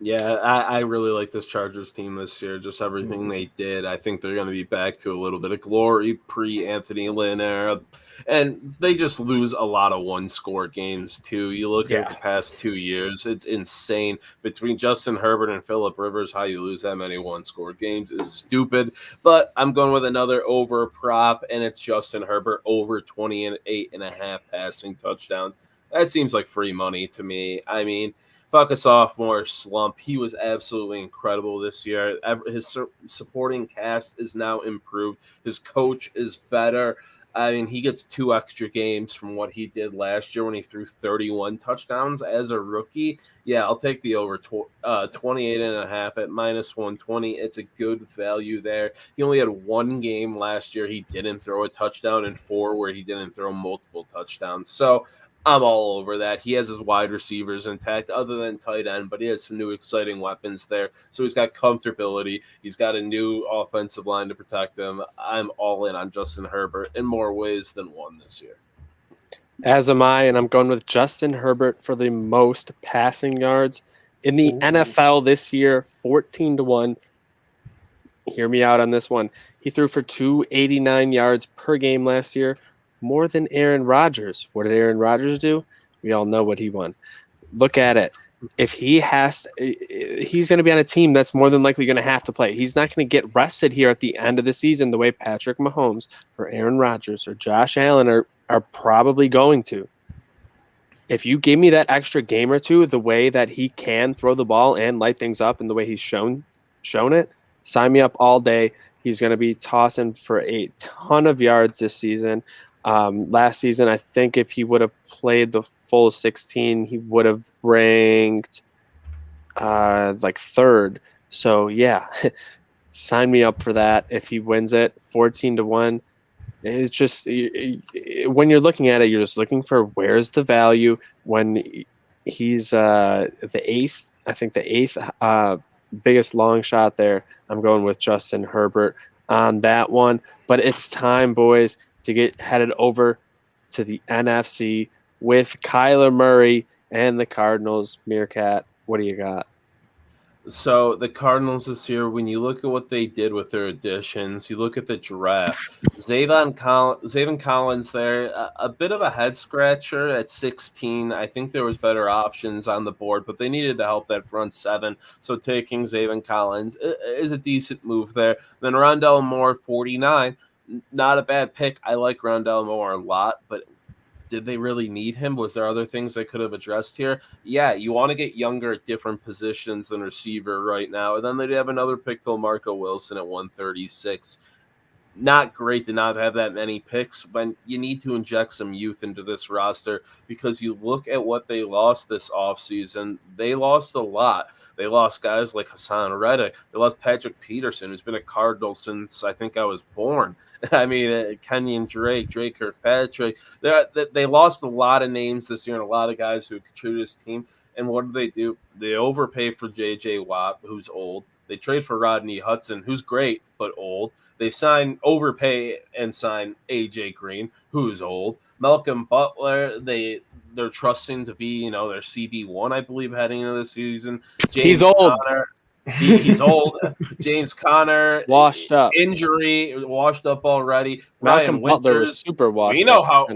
Yeah, I really like this Chargers team this year. Just everything they did. I think they're going to be back to a little bit of glory pre-Anthony Lynn era. And they just lose a lot of one-score games, too. You look at the past 2 years, it's insane. Between Justin Herbert and Phillip Rivers, how you lose that many one-score games is stupid. But I'm going with another over prop, and it's Justin Herbert over 28.5 passing touchdowns. That seems like free money to me. I mean, fuck a sophomore slump. He was absolutely incredible this year. His supporting cast is now improved. His coach is better. I mean, he gets 2 extra games from what he did last year when he threw 31 touchdowns as a rookie. Yeah, I'll take the over 28.5 at minus 120. It's a good value there. He only had 1 game last year he didn't throw a touchdown and 4 where he didn't throw multiple touchdowns. So I'm all over that. He has his wide receivers intact other than tight end, but he has some new exciting weapons there. So he's got comfortability. He's got a new offensive line to protect him. I'm all in on Justin Herbert in more ways than one this year. As am I, and I'm going with Justin Herbert for the most passing yards in the NFL this year, 14-1. Hear me out on this one. He threw for 289 yards per game last year, more than Aaron Rodgers. What did Aaron Rodgers do? We all know what he won. Look at it. If he's going to be on a team that's more than likely going to have to play. He's not going to get rested here at the end of the season the way Patrick Mahomes or Aaron Rodgers or Josh Allen are probably going to. If you give me that extra game or two, the way that he can throw the ball and light things up and the way he's shown it, sign me up all day. He's going to be tossing for a ton of yards this season. Last season, I think if he would have played the full 16, he would have ranked like 3rd. So yeah, sign me up for that. If he wins it, 14-1. It's just when you're looking at it, you're just looking for where's the value when he's the 8th. I think the 8th biggest long shot there. I'm going with Justin Herbert. on that one. But it's time, boys, to get headed over to the NFC with Kyler Murray and the Cardinals. MereKat, what do you got? So the Cardinals this year, when you look at what they did with their additions, you look at the draft. Zayvon Collins there, a bit of a head scratcher at 16. I think there was better options on the board, but they needed to help that front seven. So taking Zayvon Collins is a decent move there. Then Rondell Moore, 49. Not a bad pick. I like Rondell Moore a lot, but did they really need him? Was there other things they could have addressed here? Yeah, you want to get younger at different positions than receiver right now. And then they'd have another pick to Marco Wilson at 136. Not great to not have that many picks when you need to inject some youth into this roster, because you look at what they lost this offseason. They lost a lot. They lost guys like Hassan Reddick. They lost Patrick Peterson, who's been a Cardinal since I think I was born. I mean, Kenyon Drake Kirkpatrick. They lost a lot of names this year and a lot of guys who contributed to this team. And what do? They overpay for J.J. Watt, who's old. They trade for Rodney Hudson, who's great but old. They overpay and sign A.J. Green, who's old. Malcolm Butler, they're trusting to be, their CB1, I believe, heading into the season. He's old. He's old. James Conner, washed up. Injury, washed up already. Malcolm Butler was super washed we know up.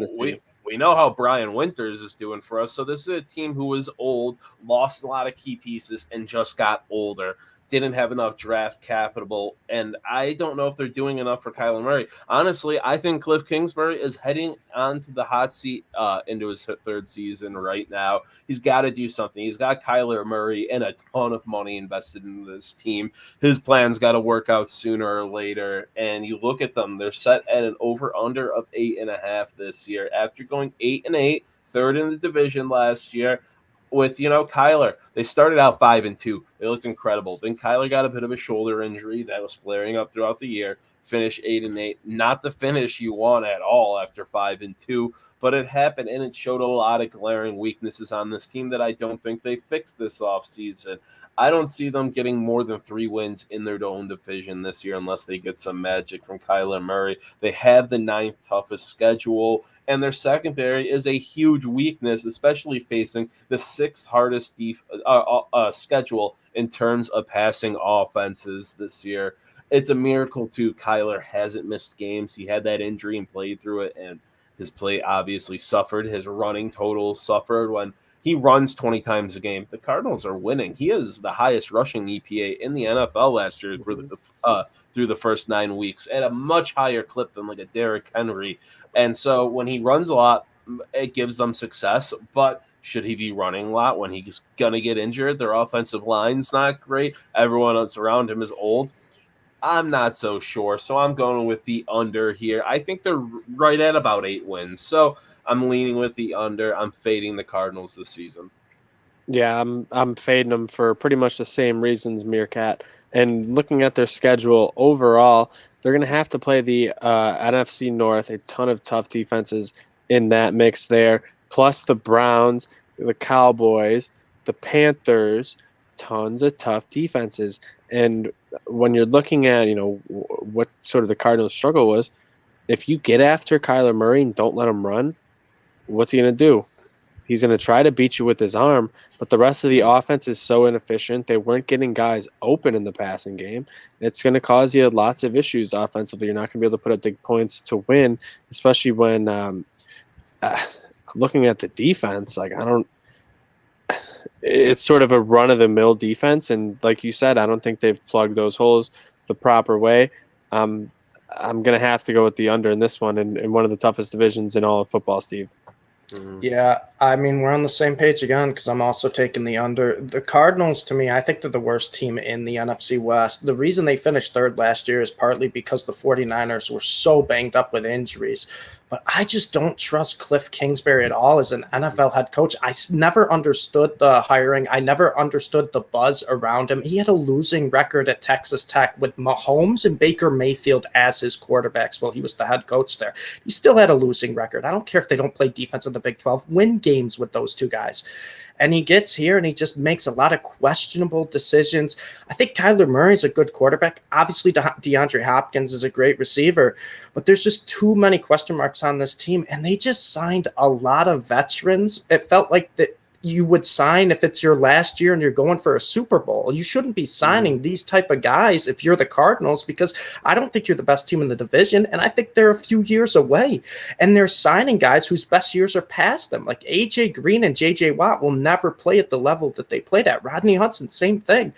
We know how Brian Winters is doing for us. So this is a team who was old, lost a lot of key pieces, and just got older. Didn't have enough draft capital, and I don't know if they're doing enough for Kyler Murray. Honestly, I think Cliff Kingsbury is heading onto the hot seat into his third season right now. He's got to do something. He's got Kyler Murray and a ton of money invested in this team. His plan's got to work out sooner or later, and you look at them, they're set at an over-under of 8.5 this year. After going 8-8, third in the division last year, with Kyler, they started out 5-2. They looked incredible. Then Kyler got a bit of a shoulder injury that was flaring up throughout the year. Finished 8-8. Not the finish you want at all after 5-2, but it happened, and it showed a lot of glaring weaknesses on this team that I don't think they fixed this offseason. I don't see them getting more than 3 wins in their own division this year unless they get some magic from Kyler Murray. They have the 9th toughest schedule, and their secondary is a huge weakness, especially facing the 6th hardest schedule in terms of passing offenses this year. It's a miracle, too. Kyler hasn't missed games. He had that injury and played through it, and his play obviously suffered. His running totals suffered when he runs 20 times a game. The Cardinals are winning. He is the highest rushing EPA in the NFL last year through the first 9 weeks at a much higher clip than like a Derrick Henry. And so when he runs a lot, it gives them success. But should he be running a lot when he's going to get injured? Their offensive line's not great. Everyone else around him is old. I'm not so sure. So I'm going with the under here. I think they're right at about 8 wins. So I'm leaning with the under. I'm fading the Cardinals this season. Yeah, I'm fading them for pretty much the same reasons, MereKat. And looking at their schedule overall, they're going to have to play the NFC North, a ton of tough defenses in that mix there, plus the Browns, the Cowboys, the Panthers, tons of tough defenses. And when you're looking at, what sort of the Cardinals' struggle was, if you get after Kyler Murray and don't let him run, what's he going to do? He's going to try to beat you with his arm, but the rest of the offense is so inefficient. They weren't getting guys open in the passing game. It's going to cause you lots of issues offensively. You're not going to be able to put up big points to win, especially when looking at the defense, it's sort of a run-of-the-mill defense, and like you said, I don't think they've plugged those holes the proper way. I'm going to have to go with the under in this one in one of the toughest divisions in all of football, Steve. Mm-hmm. Yeah, I mean, we're on the same page again because I'm also taking the under. The Cardinals, to me, I think they're the worst team in the NFC West. The reason they finished third last year is partly because the 49ers were so banged up with injuries. But I just don't trust Cliff Kingsbury at all as an NFL head coach. I never understood the hiring. I never understood the buzz around him. He had a losing record at Texas Tech with Mahomes and Baker Mayfield as his quarterbacks while he was the head coach there. He still had a losing record. I don't care if they don't play defense. the Big 12, win games with those two guys. And he gets here and he just makes a lot of questionable decisions. I think Kyler Murray is a good quarterback. Obviously, DeAndre Hopkins is a great receiver, but there's just too many question marks on this team. And they just signed a lot of veterans. It felt like that you would sign if it's your last year and you're going for a Super Bowl. You shouldn't be signing these type of guys if you're the Cardinals, because I don't think you're the best team in the division, and I think they're a few years away. And they're signing guys whose best years are past them. Like AJ Green and JJ Watt will never play at the level that they played at. Rodney Hudson, same thing.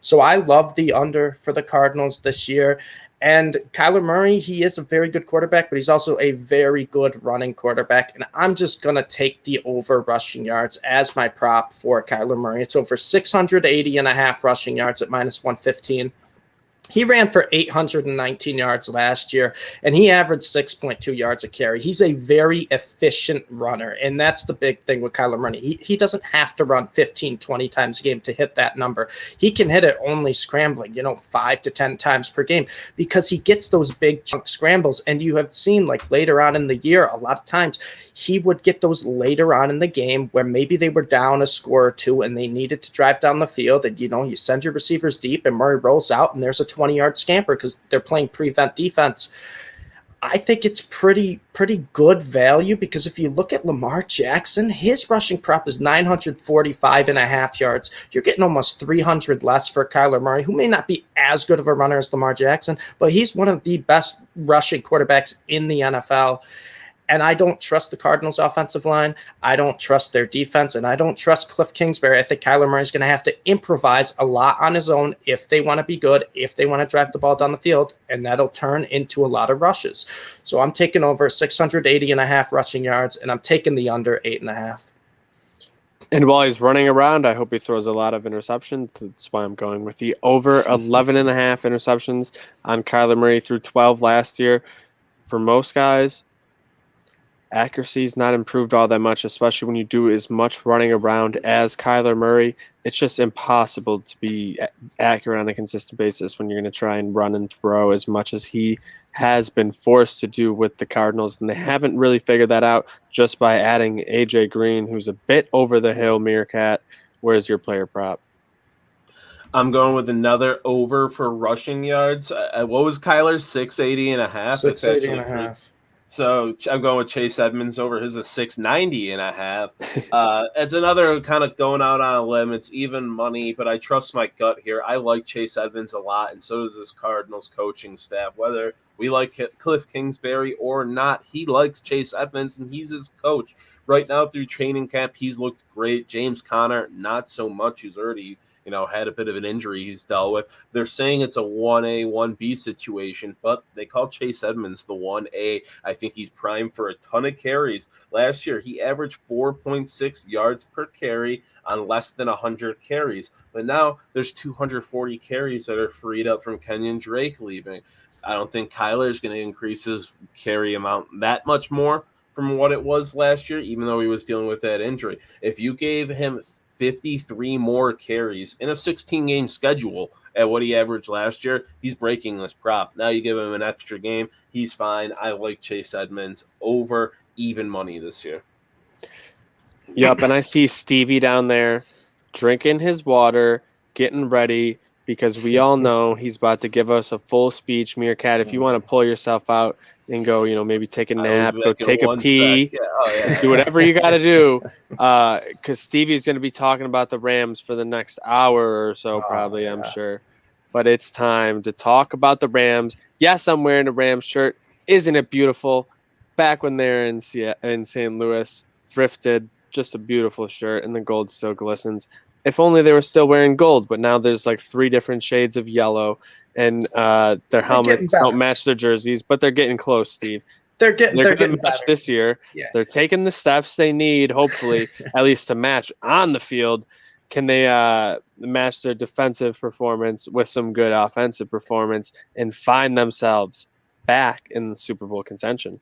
So I love the under for the Cardinals this year. And Kyler Murray, he is a very good quarterback, but he's also a very good running quarterback. And I'm just going to take the over rushing yards as my prop for Kyler Murray. It's over 680.5 rushing yards at -115. He ran for 819 yards last year, and he averaged 6.2 yards a carry. He's a very efficient runner, and that's the big thing with Kyler Murray. He doesn't have to run 15, 20 times a game to hit that number. He can hit it only scrambling, 5 to 10 times per game, because he gets those big chunk scrambles. And you have seen, like, later on in the year, a lot of times he would get those later on in the game where maybe they were down a score or two and they needed to drive down the field. And, you send your receivers deep and Murray rolls out and there's a 20-yard scamper because they're playing prevent defense. I think it's pretty good value, because if you look at Lamar Jackson, his rushing prop is 945.5 yards. You're getting almost 300 less for Kyler Murray, who may not be as good of a runner as Lamar Jackson, but he's one of the best rushing quarterbacks in the NFL. And I don't trust the Cardinals' offensive line. I don't trust their defense, and I don't trust Cliff Kingsbury. I think Kyler Murray is going to have to improvise a lot on his own if they want to be good, if they want to drive the ball down the field, and that'll turn into a lot of rushes. So I'm taking over 680.5 rushing yards, and I'm taking the under 8.5. And while he's running around, I hope he throws a lot of interceptions. That's why I'm going with the over 11.5 interceptions on Kyler Murray through 12 last year. For most guys, accuracy's not improved all that much, especially when you do as much running around as Kyler Murray. It's just impossible to be accurate on a consistent basis when you're going to try and run and throw as much as he has been forced to do with the Cardinals. And they haven't really figured that out just by adding AJ Green, who's a bit over the hill. MereKat, where's your player prop? I'm going with another over for rushing yards. What was Kyler's 680.5? 680.5. So I'm going with Chase Edmonds over his 690.5. It's another kind of going out on a limb. It's even money, but I trust my gut here. I like Chase Edmonds a lot, and so does this Cardinals coaching staff. Whether we like Cliff Kingsbury or not, he likes Chase Edmonds, and he's his coach. Right now through training camp, he's looked great. James Conner, not so much. He's already had a bit of an injury he's dealt with. They're saying it's a 1A, 1B situation, but they call Chase Edmonds the 1A. I think he's primed for a ton of carries. Last year, he averaged 4.6 yards per carry on less than 100 carries. But now there's 240 carries that are freed up from Kenyon Drake leaving. I don't think Kyler's going to increase his carry amount that much more from what it was last year, even though he was dealing with that injury. If you gave him 53 more carries in a 16-game schedule at what he averaged last year, he's breaking this prop. Now you give him an extra game, he's fine. I like Chase Edmonds over even money this year. Yep, and I see Stevie down there drinking his water, getting ready, because we all know he's about to give us a full speech. MereKat, if you want to pull yourself out and go, maybe take a nap, go take a pee, do whatever you got to do, because Stevie's going to be talking about the Rams for the next hour or so, probably, I'm sure. But it's time to talk about the Rams. Yes, I'm wearing a Rams shirt. Isn't it beautiful? Back when they're in St. Louis, thrifted, just a beautiful shirt, and the gold still glistens. If only they were still wearing gold, but now there's like 3 different shades of yellow, and their helmets don't match their jerseys, but they're getting close, Steve. They're getting match this year. Yeah. They're taking the steps they need, hopefully, at least to match on the field. Can they match their defensive performance with some good offensive performance and find themselves back in the Super Bowl contention?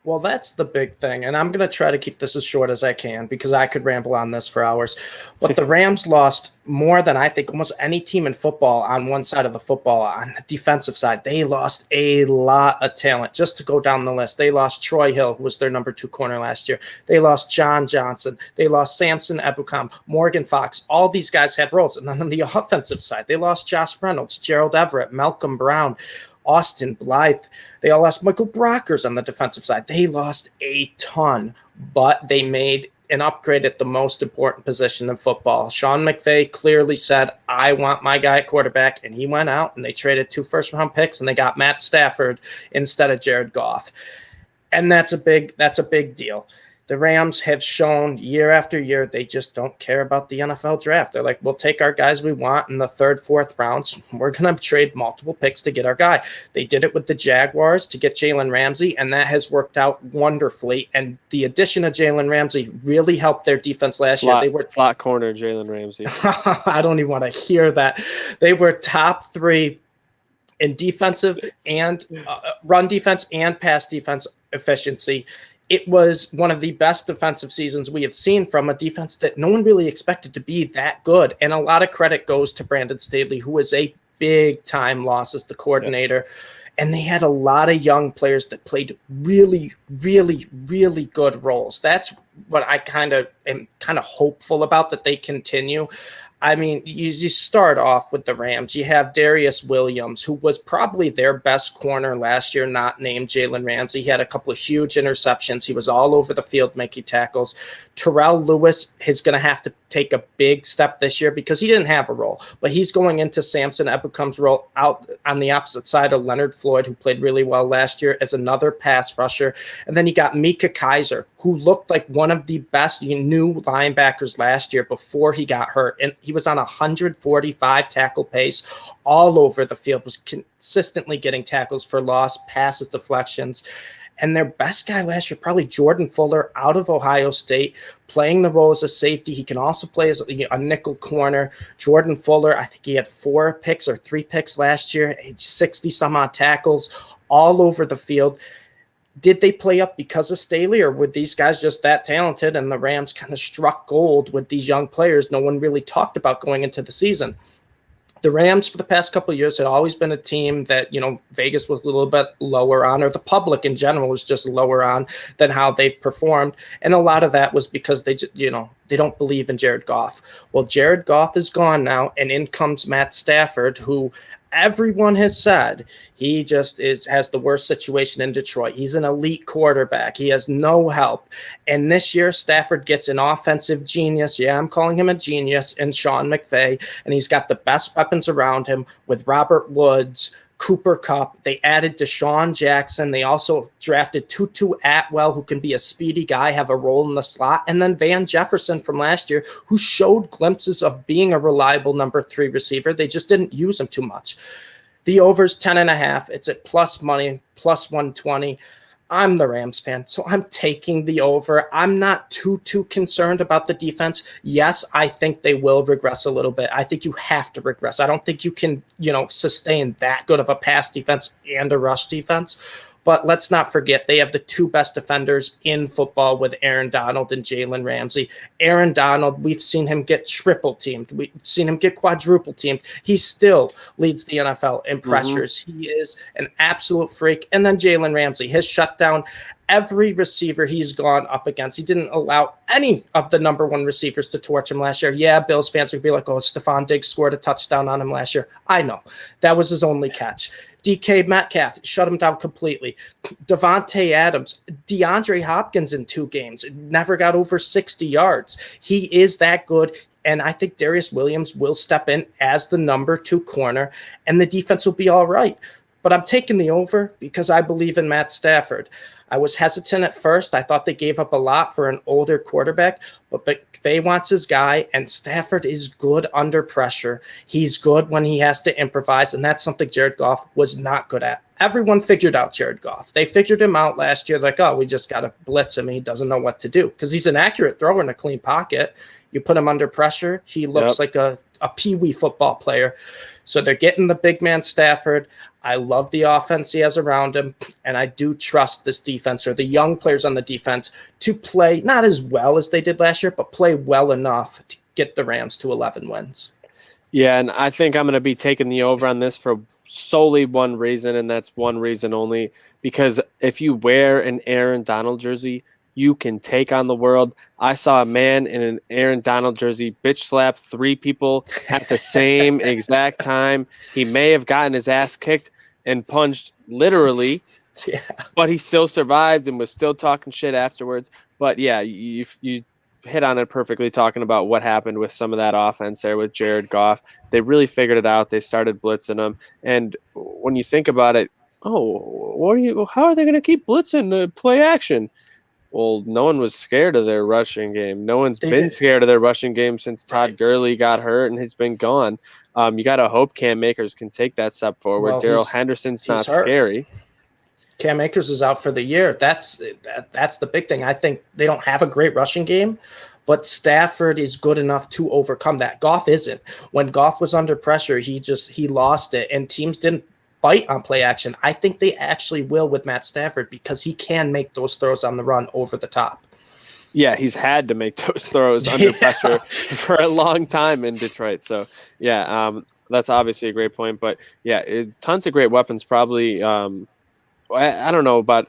Well, that's the big thing. And I'm going to try to keep this as short as I can because I could ramble on this for hours. But the Rams lost more than I think almost any team in football on one side of the football. On the defensive side, they lost a lot of talent. Just to go down the list, they lost Troy Hill, who was their number 2 corner last year. They lost John Johnson. They lost Samson Ebukam, Morgan Fox. All these guys had roles. And then on the offensive side, they lost Josh Reynolds, Gerald Everett, Malcolm Brown, Austin Blythe. They all lost Michael Brockers on the defensive side. They lost a ton, but they made an upgrade at the most important position in football. Sean McVay clearly said, I want my guy at quarterback, and he went out and they traded 2 first-round picks and they got Matt Stafford instead of Jared Goff. And that's a big deal. The Rams have shown year after year they just don't care about the NFL draft. They're like, we'll take our guys we want in the 3rd, 4th rounds. We're going to trade multiple picks to get our guy. They did it with the Jaguars to get Jalen Ramsey, and that has worked out wonderfully. And the addition of Jalen Ramsey really helped their defense last year. They were slot corner Jalen Ramsey. I don't even want to hear that. They were top 3 in defensive and run defense and pass defense efficiency. It was one of the best defensive seasons we have seen from a defense that no one really expected to be that good. And a lot of credit goes to Brandon Staley, who was a big-time loss as the coordinator. Yeah. And they had a lot of young players that played really, really, really good roles. That's what I am hopeful about, that they continue. I mean, you start off with the Rams. You have Darius Williams, who was probably their best corner last year, not named Jalen Ramsey. He had a couple of huge interceptions. He was all over the field making tackles. Terrell Lewis is going to have to take a big step this year because he didn't have a role, but he's going into Samson Ebukam's role out on the opposite side of Leonard Floyd, who played really well last year as another pass rusher. And then you got Micah Kiser, who looked like one of the best new linebackers last year before he got hurt. And he was on 145 tackle pace all over the field, was consistently getting tackles for loss, passes, deflections. And their best guy last year, probably Jordan Fuller out of Ohio State, playing the role as a safety. He can also play as a nickel corner. Jordan Fuller, I think he had 4 picks or 3 picks last year, 60-some-odd tackles all over the field. Did they play up because of Staley, or were these guys just that talented and the Rams kind of struck gold with these young players no one really talked about going into the season? The Rams for the past couple of years had always been a team that, Vegas was a little bit lower on, or the public in general was just lower on than how they've performed. And a lot of that was because they don't believe in Jared Goff. Well, Jared Goff is gone now, and in comes Matt Stafford, who everyone has said he just has the worst situation in Detroit. He's an elite quarterback. He has no help. And this year, Stafford gets an offensive genius. Yeah, I'm calling him a genius, in Sean McVay. And he's got the best weapons around him with Robert Woods, Cooper Kupp. They added Deshaun Jackson. They also drafted Tutu Atwell, who can be a speedy guy, have a role in the slot. And then Van Jefferson from last year, who showed glimpses of being a reliable number 3 receiver. They just didn't use him too much. The over's 10.5. It's at plus money, plus 120. I'm the Rams fan, so I'm taking the over. I'm not too concerned about the defense. Yes, I think they will regress a little bit. I think you have to regress. I don't think you can, sustain that good of a pass defense and a rush defense. But let's not forget, they have the 2 best defenders in football with Aaron Donald and Jalen Ramsey. Aaron Donald, we've seen him get triple teamed. We've seen him get quadruple teamed. He still leads the NFL in pressures. Mm-hmm. He is an absolute freak. And then Jalen Ramsey has shut down every receiver he's gone up against. He didn't allow any of the number 1 receivers to torch him last year. Yeah, Bills fans would be like, oh, Stephon Diggs scored a touchdown on him last year. I know. That was his only catch. DK Metcalf shut him down completely. Devontae Adams, DeAndre Hopkins in 2 games, never got over 60 yards. He is that good. And I think Darius Williams will step in as the number 2 corner, and the defense will be all right. But I'm taking the over because I believe in Matt Stafford. I was hesitant at first. I thought they gave up a lot for an older quarterback, but McVay wants his guy, and Stafford is good under pressure. He's good when he has to improvise, and that's something Jared Goff was not good at. Everyone figured out Jared Goff. They figured him out last year, like, oh, we just got to blitz him. He doesn't know what to do because he's an accurate thrower in a clean pocket. You put him under pressure, he looks like a peewee football player. So they're getting the big man Stafford. I love the offense he has around him, and I do trust this defense or the young players on the defense to play not as well as they did last year, but play well enough to get the Rams to 11 wins. Yeah, and I think I'm going to be taking the over on this for solely one reason, and that's one reason only, because if you wear an Aaron Donald jersey, you can take on the world. I saw a man in an Aaron Donald jersey bitch slap 3 people at the same exact time. He may have gotten his ass kicked and punched literally, Yeah. but he still survived and was still talking shit afterwards. But yeah, you hit on it perfectly, talking about what happened with some of that offense there with Jared Goff. They really figured it out. They started blitzing them. And when you think about it, how are they going to keep blitzing the play action? Well, no one was scared of their rushing game. No one's been scared of their rushing game since Todd Gurley got hurt and he's been gone. You got to hope Cam Akers can take that step forward. Well, Darrell Henderson's not hurt. Scary. Cam Akers is out for the year. That's the big thing. I think they don't have a great rushing game, but Stafford is good enough to overcome that. Goff isn't. When Goff was under pressure, he lost it, and teams didn't bite on play action. I think they actually will with Matt Stafford because he can make those throws on the run over the top. Yeah, he's had to make those throws under pressure for a long time in Detroit. So, yeah, that's obviously a great point. But, yeah, tons of great weapons. Probably, I don't know about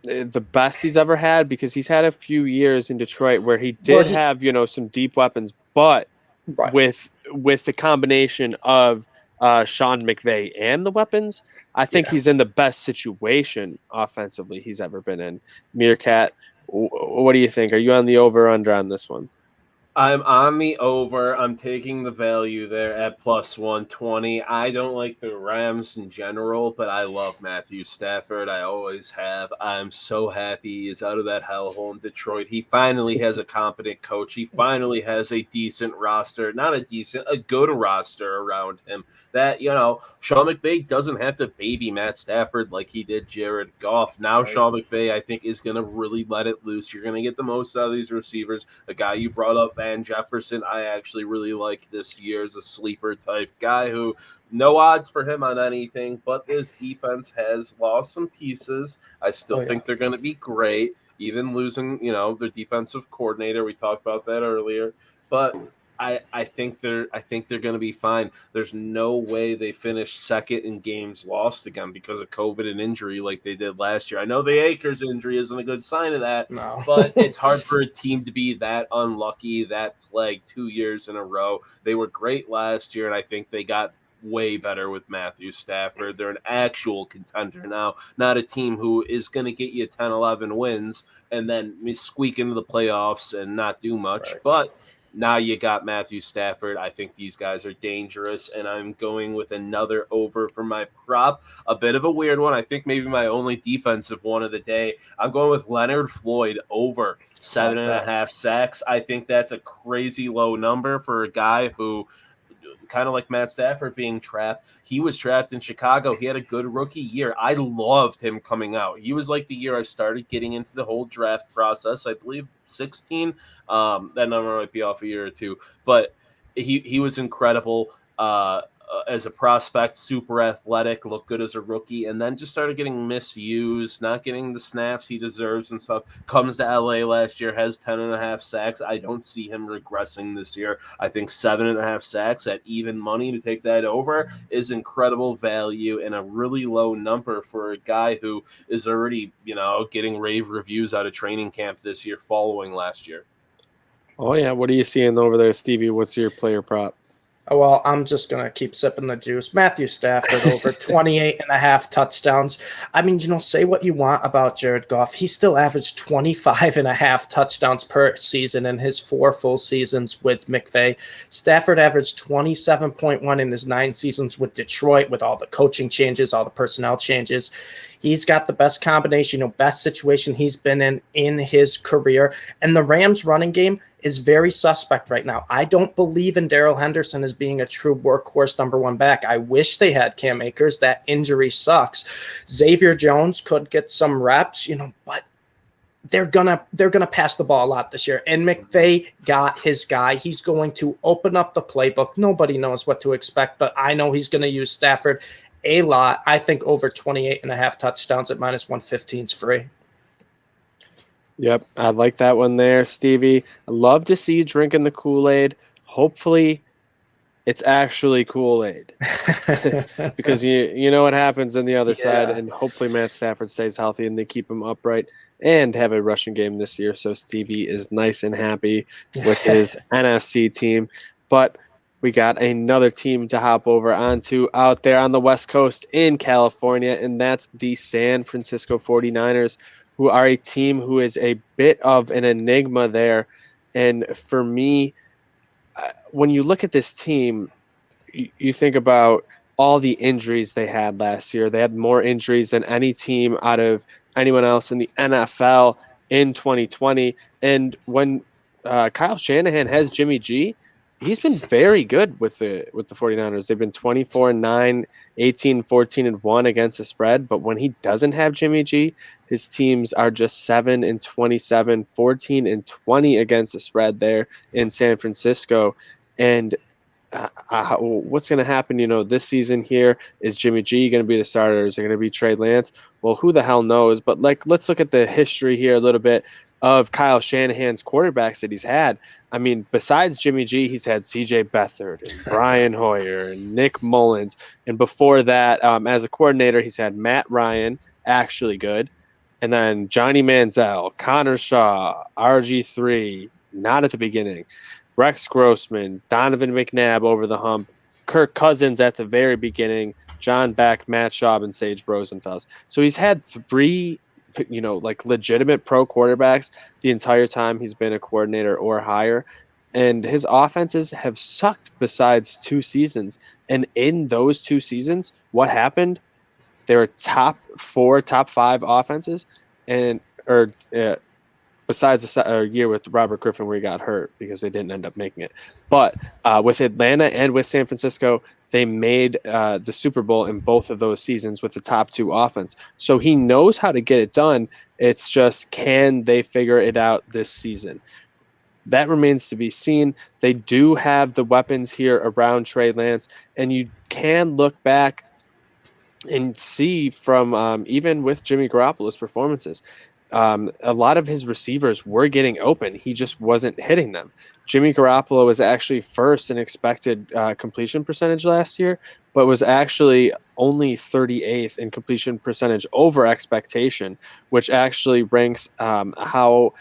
the best he's ever had, because he's had a few years in Detroit where he did have, some deep weapons. But with the combination of Sean McVay and the weapons, I think he's in the best situation offensively he's ever been in. MereKat, what do you think? Are you on the over or under on this one? I'm on the over. I'm taking the value there at plus 120. I don't like the Rams in general, but I love Matthew Stafford. I always have. I'm so happy he's out of that hellhole in Detroit. He finally has a competent coach. He finally has a decent roster. Not a decent, a good roster around him. That, Sean McVay doesn't have to baby Matt Stafford like he did Jared Goff. Now Sean McVay, I think, is going to really let it loose. You're going to get the most out of these receivers. The guy you brought up, Van Jefferson, I actually really like this year as a sleeper type guy who no odds for him on anything, but this defense has lost some pieces. I still think they're going to be great, even losing, their defensive coordinator. We talked about that earlier, but I think they're going to be fine. There's no way they finish second in games lost again because of COVID and injury like they did last year. I know the Akers injury isn't a good sign of that, but it's hard for a team to be that unlucky, that plagued 2 years in a row. They were great last year, and I think they got way better with Matthew Stafford. They're an actual contender now, not a team who is going to get you 10, 11 wins and then squeak into the playoffs and not do much. But now you got Matthew Stafford. I think these guys are dangerous, and I'm going with another over for my prop. A bit of a weird one. I think maybe my only defensive one of the day. I'm going with Leonard Floyd over 7.5 sacks. I think that's a crazy low number for a guy who, kind of like Matt Stafford being trapped. He was trapped in Chicago. He had a good rookie year. I loved him coming out. He was like the year I started getting into the whole draft process. I believe 16. That number might be off a year or two, but he was incredible as a prospect, super athletic, looked good as a rookie, and then just started getting misused, not getting the snaps he deserves and stuff. Comes to LA last year, has 10.5 sacks. I don't see him regressing this year. I think 7.5 sacks at even money to take that over is incredible value and a really low number for a guy who is already, getting rave reviews out of training camp this year following last year. Oh, yeah. What are you seeing over there, Stevie? What's your player prop? Well, I'm just going to keep sipping the juice. Matthew Stafford over 28.5 touchdowns. I mean, say what you want about Jared Goff. He still averaged 25.5 touchdowns per season in his 4 full seasons with McVay. Stafford averaged 27.1 in his 9 seasons with Detroit, with all the coaching changes, all the personnel changes. He's got the best combination, best situation he's been in his career. And the Rams running game is very suspect right now. I don't believe in Darrell Henderson as being a true workhorse number 1 back. I wish they had Cam Akers. That injury sucks. Xavier Jones could get some reps, but they're gonna pass the ball a lot this year. And McVay got his guy. He's going to open up the playbook. Nobody knows what to expect, but I know he's going to use Stafford a lot. I think over 28.5 touchdowns at -115 is free. Yep, I like that one there, Stevie. I love to see you drinking the Kool-Aid. Hopefully, it's actually Kool-Aid because you know what happens on the other side, and hopefully Matt Stafford stays healthy and they keep him upright and have a rushing game this year. So Stevie is nice and happy with his NFC team. But we got another team to hop over onto out there on the West Coast in California, and that's the San Francisco 49ers, who are a team who is a bit of an enigma there. And for me, when you look at this team, you think about all the injuries they had last year. They had more injuries than any team out of anyone else in the NFL in 2020. And when Kyle Shanahan has Jimmy G, he's been very good with the 49ers. They've been 24-9, 18-14-1 against the spread. But when he doesn't have Jimmy G, his teams are just 7-27, 14-20 against the spread there in San Francisco. And what's going to happen, this season here? Is Jimmy G going to be the starter? Is it going to be Trey Lance? Well, who the hell knows? But let's look at the history here a little bit of Kyle Shanahan's quarterbacks that he's had. I mean, besides Jimmy G, he's had C.J. Beathard and Brian Hoyer and Nick Mullins. And before that, as a coordinator, he's had Matt Ryan, actually good. And then Johnny Manziel, Connor Shaw, RG3, not at the beginning. Rex Grossman, Donovan McNabb over the hump, Kirk Cousins at the very beginning, John Beck, Matt Schaub, and Sage Rosenfels. So he's had three, legitimate pro quarterbacks the entire time he's been a coordinator or higher. And his offenses have sucked besides 2 seasons. And in those 2 seasons, what happened? They were top 4, top 5 offenses, besides a year with Robert Griffin where he got hurt because they didn't end up making it. But with Atlanta and with San Francisco, they made the Super Bowl in both of those seasons with the top 2 offense. So he knows how to get it done. It's just, can they figure it out this season? That remains to be seen. They do have the weapons here around Trey Lance, and you can look back and see from even with Jimmy Garoppolo's performances, a lot of his receivers were getting open. He just wasn't hitting them. Jimmy Garoppolo was actually first in expected completion percentage last year, but was actually only 38th in completion percentage over expectation, which actually ranks how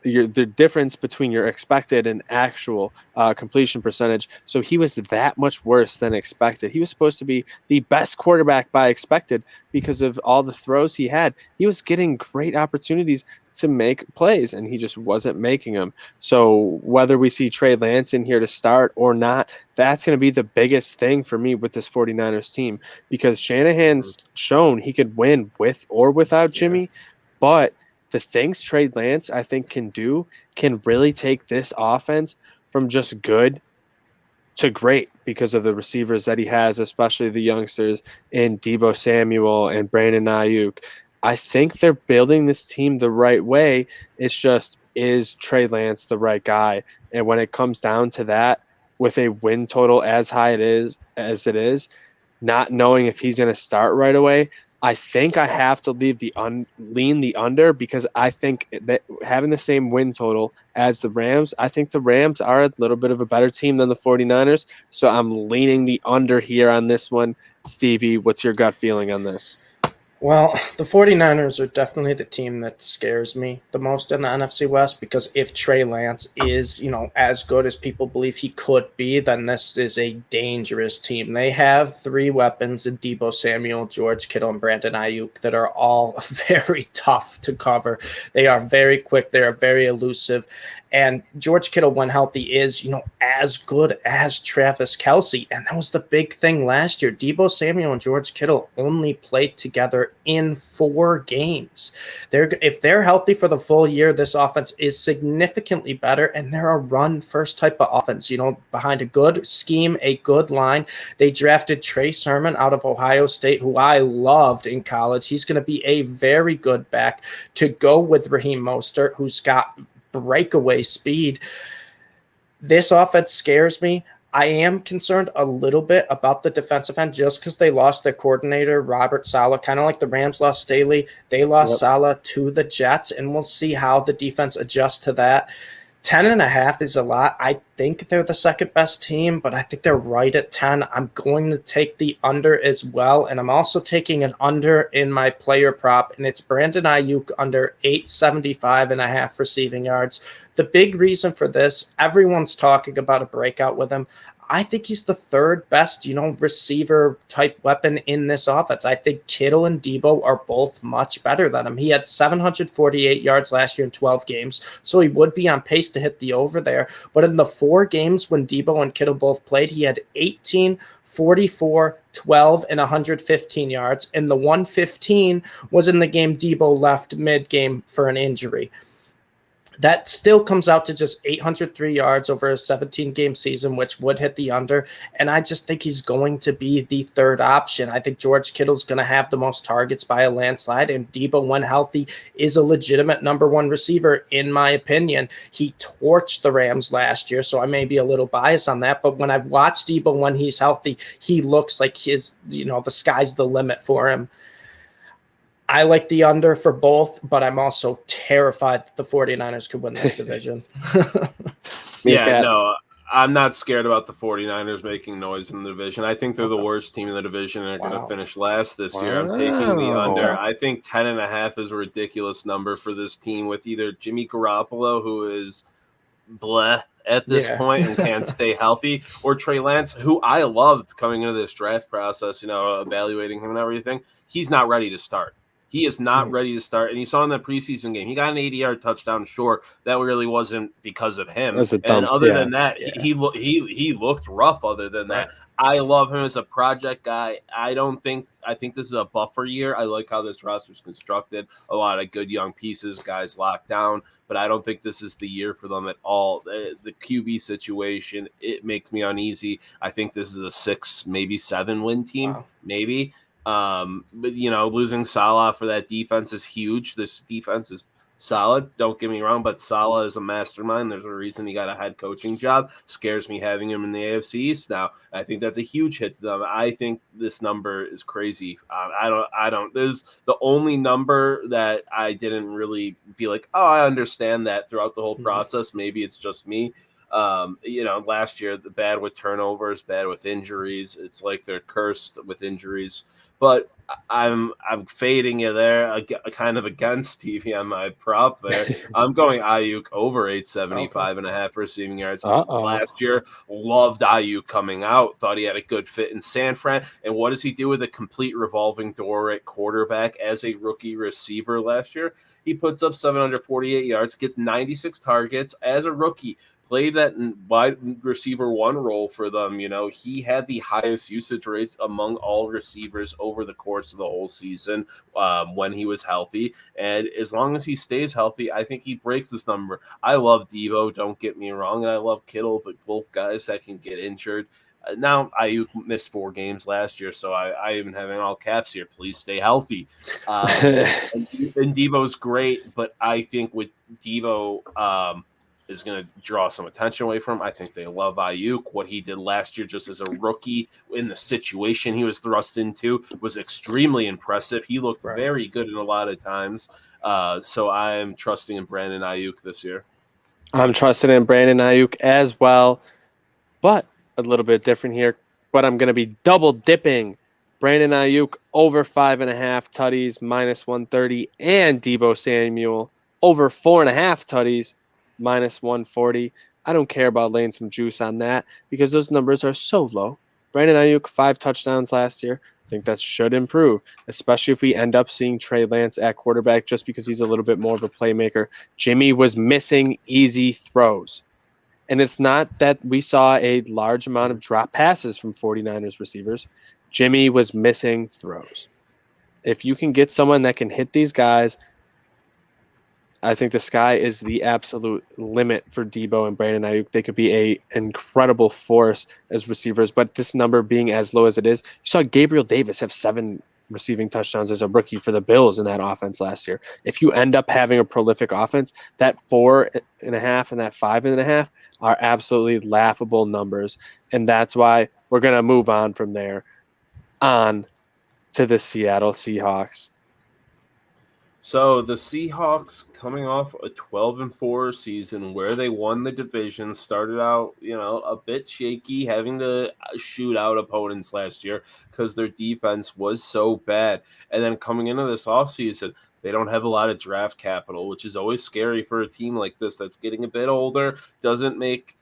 the difference between your expected and actual completion percentage. So he was that much worse than expected. He was supposed to be the best quarterback by expected because of all the throws he had. He was getting great opportunities to make plays, and he just wasn't making them. So whether we see Trey Lance in here to start or not, that's going to be the biggest thing for me with this 49ers team, because Shanahan's shown he could win with or without Jimmy, but the things Trey Lance, I think, can really take this offense from just good to great because of the receivers that he has, especially the youngsters in Deebo Samuel and Brandon Ayuk. I think they're building this team the right way. It's just, is Trey Lance the right guy? And when it comes down to that, with a win total as high as it is, not knowing if he's going to start right away, I think I have to lean the under, because I think that having the same win total as the Rams, I think the Rams are a little bit of a better team than the 49ers. So I'm leaning the under here on this one. Stevie, what's your gut feeling on this? Well, the 49ers are definitely the team that scares me the most in the NFC West, because if Trey Lance is, as good as people believe he could be, then this is a dangerous team. They have 3 weapons in Deebo Samuel, George Kittle, and Brandon Ayuk that are all very tough to cover. They are very quick. They are very elusive. And George Kittle, when healthy, is, as good as Travis Kelce. And that was the big thing last year. Deebo Samuel and George Kittle only played together in 4 games. If they're healthy for the full year, this offense is significantly better, and they're a run-first type of offense, behind a good scheme, a good line. They drafted Trey Sermon out of Ohio State, who I loved in college. He's going to be a very good back to go with Raheem Mostert, who's got breakaway speed. This offense scares me. I am concerned a little bit about the defensive end just because they lost their coordinator, Robert Saleh, kind of like the Rams lost Staley. They lost Saleh to the Jets, and we'll see how the defense adjusts to that. 10.5 is a lot. I think they're the second best team, but I think they're right at 10. I'm going to take the under as well, and I'm also taking an under in my player prop, and it's Brandon Ayuk under 875.5 receiving yards. The big reason for this, everyone's talking about a breakout with him. I think he's the third best, receiver type weapon in this offense. I think Kittle and Deebo are both much better than him. He had 748 yards last year in 12 games, so he would be on pace to hit the over there. But in the 4 games when Deebo and Kittle both played, he had 18, 44, 12, and 115 yards. And the 115 was in the game Deebo left mid-game for an injury. That still comes out to just 803 yards over a 17-game season, which would hit the under. And I just think he's going to be the third option. I think George Kittle's going to have the most targets by a landslide, and Deebo, when healthy, is a legitimate number 1 receiver, in my opinion. He torched the Rams last year, so I may be a little biased on that. But when I've watched Deebo when he's healthy, he looks like the sky's the limit for him. I like the under for both, but I'm also terrified that the 49ers could win this division. Yeah, no, I'm not scared about the 49ers making noise in the division. I think they're the worst team in the division and are going to finish last this year. I'm taking the under. I think 10.5 is a ridiculous number for this team with either Jimmy Garoppolo, who is bleh at this point and can't stay healthy, or Trey Lance, who I loved coming into this draft process, evaluating him and everything. He's not ready to start. He is not ready to start. And you saw in that preseason game, he got an 80-yard touchdown. Sure, that really wasn't because of him. And other than that, he looked rough other than that. I love him as a project guy. I think this is a buffer year. I like how this roster is constructed. A lot of good young pieces, guys locked down. But I don't think this is the year for them at all. The QB situation, it makes me uneasy. I think this is a 6, maybe 7 win team, maybe. But losing Salah for that defense is huge. This defense is solid, don't get me wrong, but Salah is a mastermind. There's a reason he got a head coaching job. Scares me having him in the AFC East now. I think that's a huge hit to them. I think this number is crazy. I don't. There's the only number that I didn't really be like, oh, I understand that throughout the whole process. Maybe it's just me. Last year, the bad with turnovers, bad with injuries. It's like they're cursed with injuries. But I'm fading you there, kind of against Stevie on my prop there. I'm going Ayuk over 875.5 receiving yards. Last year, loved Ayuk coming out. Thought he had a good fit in San Fran. And what does he do with a complete revolving door at quarterback as a rookie receiver last year? He puts up 748 yards, gets 96 targets as a rookie. Played that wide receiver 1 role for them. He had the highest usage rates among all receivers over the course of the whole season when he was healthy. And as long as he stays healthy, I think he breaks this number. I love Deebo, don't get me wrong, and I love Kittle, but both guys that can get injured. Now, Ayuk missed 4 games last year, so I even have in all caps here, please stay healthy. And Deebo's great, but I think with Deebo is going to draw some attention away from him. I think they love Ayuk. What he did last year just as a rookie in the situation he was thrust into was extremely impressive. He looked very good in a lot of times. So I am trusting in Brandon Ayuk this year. I'm trusting in Brandon Ayuk as well, but a little bit different here. But I'm going to be double dipping Brandon Ayuk over 5.5 tutties, minus 130, and Deebo Samuel over 4.5 tutties, minus 140. I don't care about laying some juice on that because those numbers are so low. Brandon Ayuk, 5 touchdowns last year, I think that should improve, especially if we end up seeing Trey Lance at quarterback just because he's a little bit more of a playmaker. Jimmy was missing easy throws. And it's not that we saw a large amount of drop passes from 49ers receivers. Jimmy was missing throws. If you can get someone that can hit these guys, I think the sky is the absolute limit for Debo and Brandon Ayuk. They could be an incredible force as receivers, but this number being as low as it is, you saw Gabriel Davis have 7 receiving touchdowns as a rookie for the Bills in that offense last year. If you end up having a prolific offense, that 4.5 and that 5.5 are absolutely laughable numbers, and that's why we're going to move on from there on to the Seattle Seahawks. So the Seahawks, coming off a 12-4 season where they won the division, started out, a bit shaky, having to shoot out opponents last year because their defense was so bad. And then coming into this offseason, they don't have a lot of draft capital, which is always scary for a team like this that's getting a bit older, doesn't make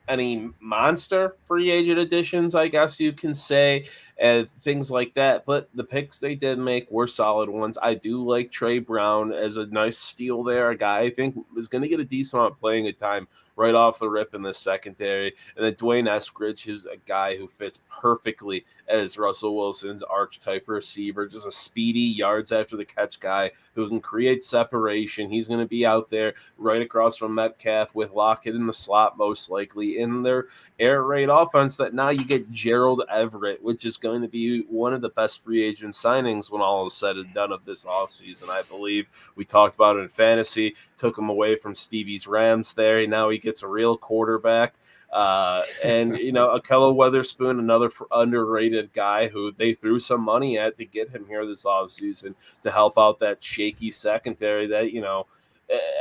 any monster free agent additions, I guess you can say, and things like that. But the picks they did make were solid ones. I do like Trey Brown as a nice steal there, a guy I think is going to get a decent amount of playing time right off the rip in the secondary. And then Dwayne Eskridge is a guy who fits perfectly as Russell Wilson's archetype receiver, just a speedy yards after the catch guy who can create separation. He's going to be out there right across from Metcalf with Lockett in the slot, most likely in their air raid offense. That now you get Gerald Everett, which is going to be one of the best free agent signings when all is said and done of this offseason, I believe. We talked about it in fantasy, took him away from Stevie's Rams there, and now he gets a real quarterback. And Akello Weatherspoon, another underrated guy who they threw some money at to get him here this offseason to help out that shaky secondary that,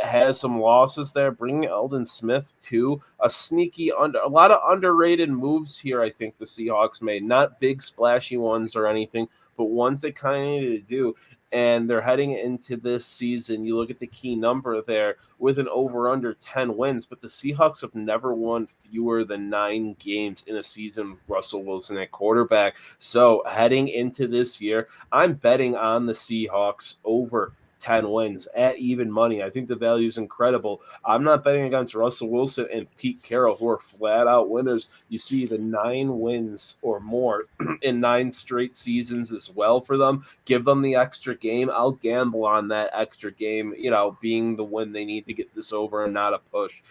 has some losses there. Bringing Eldon Smith to a lot of underrated moves here. I think the Seahawks made, not big splashy ones or anything, but ones they kind of needed to do. And they're heading into this season. You look at the key number there with an over-under 10 wins, but the Seahawks have never won fewer than 9 games in a season with Russell Wilson at quarterback. So heading into this year, I'm betting on the Seahawks over 10 wins at even money. I think the value is incredible. I'm not betting against Russell Wilson and Pete Carroll, who are flat out winners. You see the 9 wins or more in 9 straight seasons as well for them. Give them the extra game. I'll gamble on that extra game, being the win they need to get this over and not a push.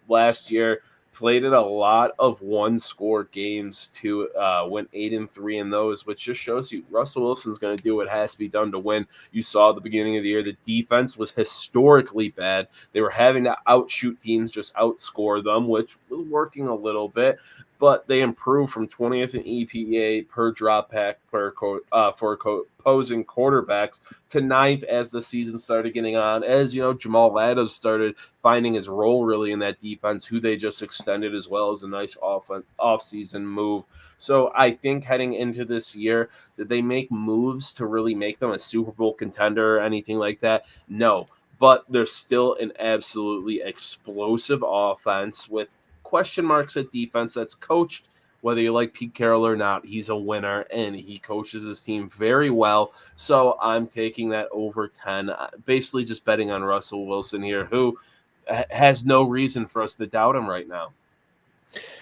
Last year, played in a lot of one-score games to went 8-3 in those, which just shows you Russell Wilson's going to do what has to be done to win. You saw at the beginning of the year, the defense was historically bad. They were having to outshoot teams, just outscore them, which was working a little bit. But they improved from 20th in EPA per drop pack for opposing quarterbacks to 9th as the season started getting on. As Jamal Adams started finding his role really in that defense, who they just extended as well as a nice off-season move. So I think heading into this year, did they make moves to really make them a Super Bowl contender or anything like that? No, but they're still an absolutely explosive offense with question marks at defense that's coached. Whether you like Pete Carroll or not, he's a winner, and he coaches his team very well. So I'm taking that over 10, basically just betting on Russell Wilson here, who has no reason for us to doubt him right now.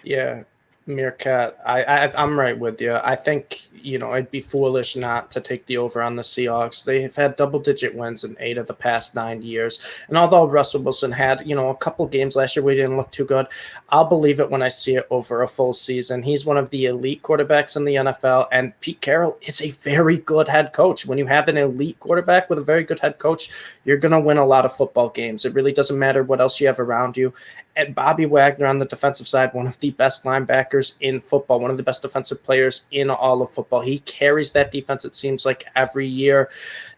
Yeah, MereKat, I'm right with you. I think, it'd be foolish not to take the over on the Seahawks. They've had double-digit wins in 8 of the past 9 years. And although Russell Wilson had, a couple games last year where he didn't look too good, I'll believe it when I see it over a full season. He's one of the elite quarterbacks in the NFL, and Pete Carroll is a very good head coach. When you have an elite quarterback with a very good head coach, you're going to win a lot of football games. It really doesn't matter what else you have around you. And Bobby Wagner on the defensive side, one of the best linebackers in football, one of the best defensive players in all of football. He carries that defense, it seems like, every year.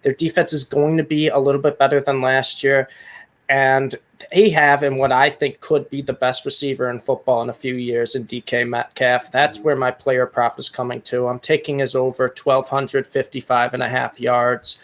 Their defense is going to be a little bit better than last year. And they have, in what I think could be the best receiver in football in a few years, in DK Metcalf. That's where my player prop is coming to. I'm taking his over 1,255.5 yards.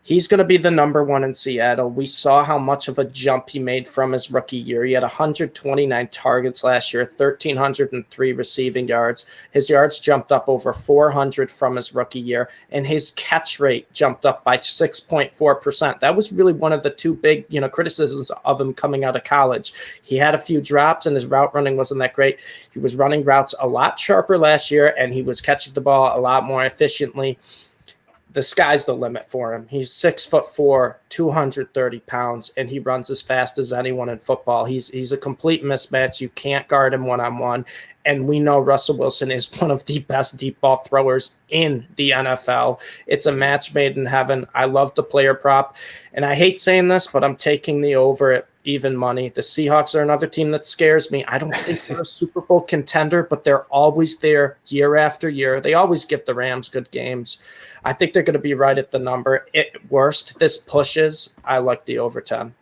He's going to be the number one in Seattle. We saw how much of a jump he made from his rookie year. He had 129 targets last year, 1,303 receiving yards. His yards jumped up over 400 from his rookie year, and his catch rate jumped up by 6.4%. That was really one of the two big, criticisms of him coming out of college. He had a few drops, and his route running wasn't that great. He was running routes a lot sharper last year, and he was catching the ball a lot more efficiently. The sky's the limit for him. He's 6'4", 230 pounds, and he runs as fast as anyone in football. He's a complete mismatch. You can't guard him one-on-one. And we know Russell Wilson is one of the best deep ball throwers in the NFL. It's a match made in heaven. I love the player prop. And I hate saying this, but I'm taking the over at even money. The Seahawks are another team that scares me. I don't think they're a Super Bowl contender, but they're always there year after year. They always give the Rams good games. I think they're going to be right at the number. At worst, this pushes. I like the over 10.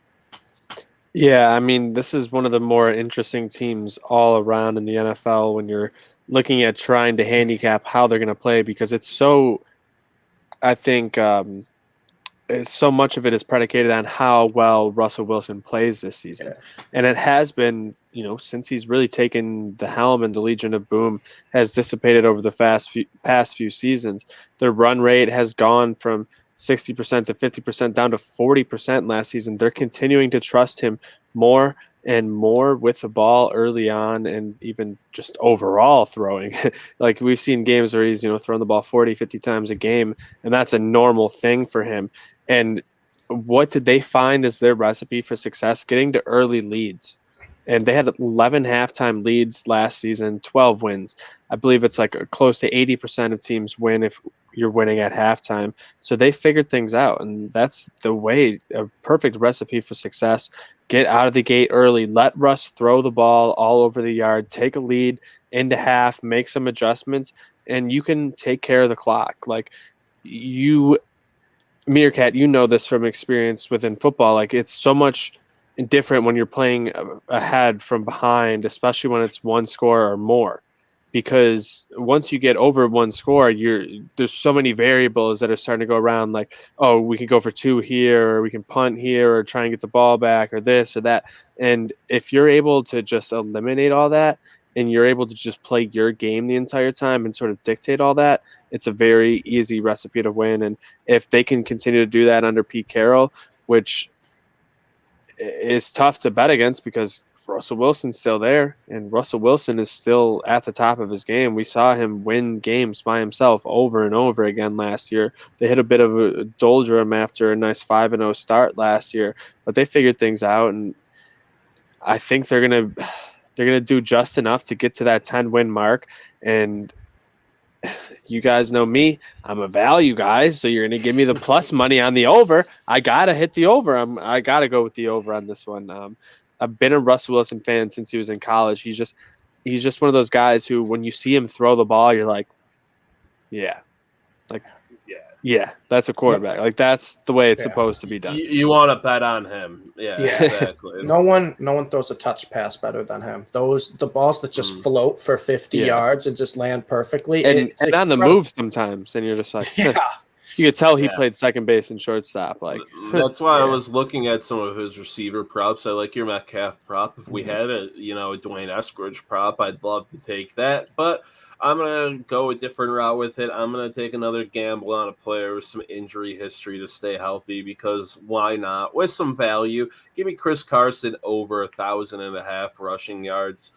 Yeah, I mean, this is one of the more interesting teams all around in the NFL when you're looking at trying to handicap how they're going to play, because it's so, I think, so much of it is predicated on how well Russell Wilson plays this season. Yeah. And it has been, since he's really taken the helm and the Legion of Boom has dissipated over the past few seasons. Their run rate has gone from 60% to 50% down to 40% last season. They're continuing to trust him more and more with the ball early on, and even just overall throwing. Like we've seen games where he's, throwing the ball 40, 50 times a game, and that's a normal thing for him. And what did they find as their recipe for success? Getting to early leads. And they had 11 halftime leads last season, 12 wins. I believe it's like close to 80% of teams win if you're winning at halftime. So they figured things out, and that's the way, a perfect recipe for success. Get out of the gate early, let Russ throw the ball all over the yard, take a lead into half, make some adjustments, and you can take care of the clock. Like MereKat, you know this from experience within football. Like it's so much different when you're playing ahead from behind, especially when it's one score or more. Because once you get over one score, there's so many variables that are starting to go around. Like, oh, we can go for two here, or we can punt here, or try and get the ball back, or this or that. And if you're able to just eliminate all that, and you're able to just play your game the entire time and sort of dictate all that, it's a very easy recipe to win. And if they can continue to do that under Pete Carroll, which is tough to bet against because Russell Wilson's still there, and Russell Wilson is still at the top of his game. We saw him win games by himself over and over again last year. They hit a bit of a doldrum after a nice 5-0 start last year, but they figured things out, and I think they're gonna do just enough to get to that 10-win mark. And you guys know me, I'm a value guy, so you're going to give me the plus money on the over. I got to hit the over. I got to go with the over on this one. I've been a Russell Wilson fan since he was in college. He's just one of those guys who, when you see him throw the ball, you're like, yeah, that's a quarterback. Like that's the way it's supposed to be done. You want to bet on him. Yeah, exactly. No one throws a touch pass better than him. The balls that just float for 50 yards and just land perfectly. And on the move sometimes, and you're just like, you could tell he played second base and shortstop. Like that's why I was looking at some of his receiver props. I like your Metcalf prop. If we had a Dwayne Eskridge prop, I'd love to take that. But I'm going to go a different route with it. I'm going to take another gamble on a player with some injury history to stay healthy, because why not? With some value, give me Chris Carson over 1,500 rushing yards.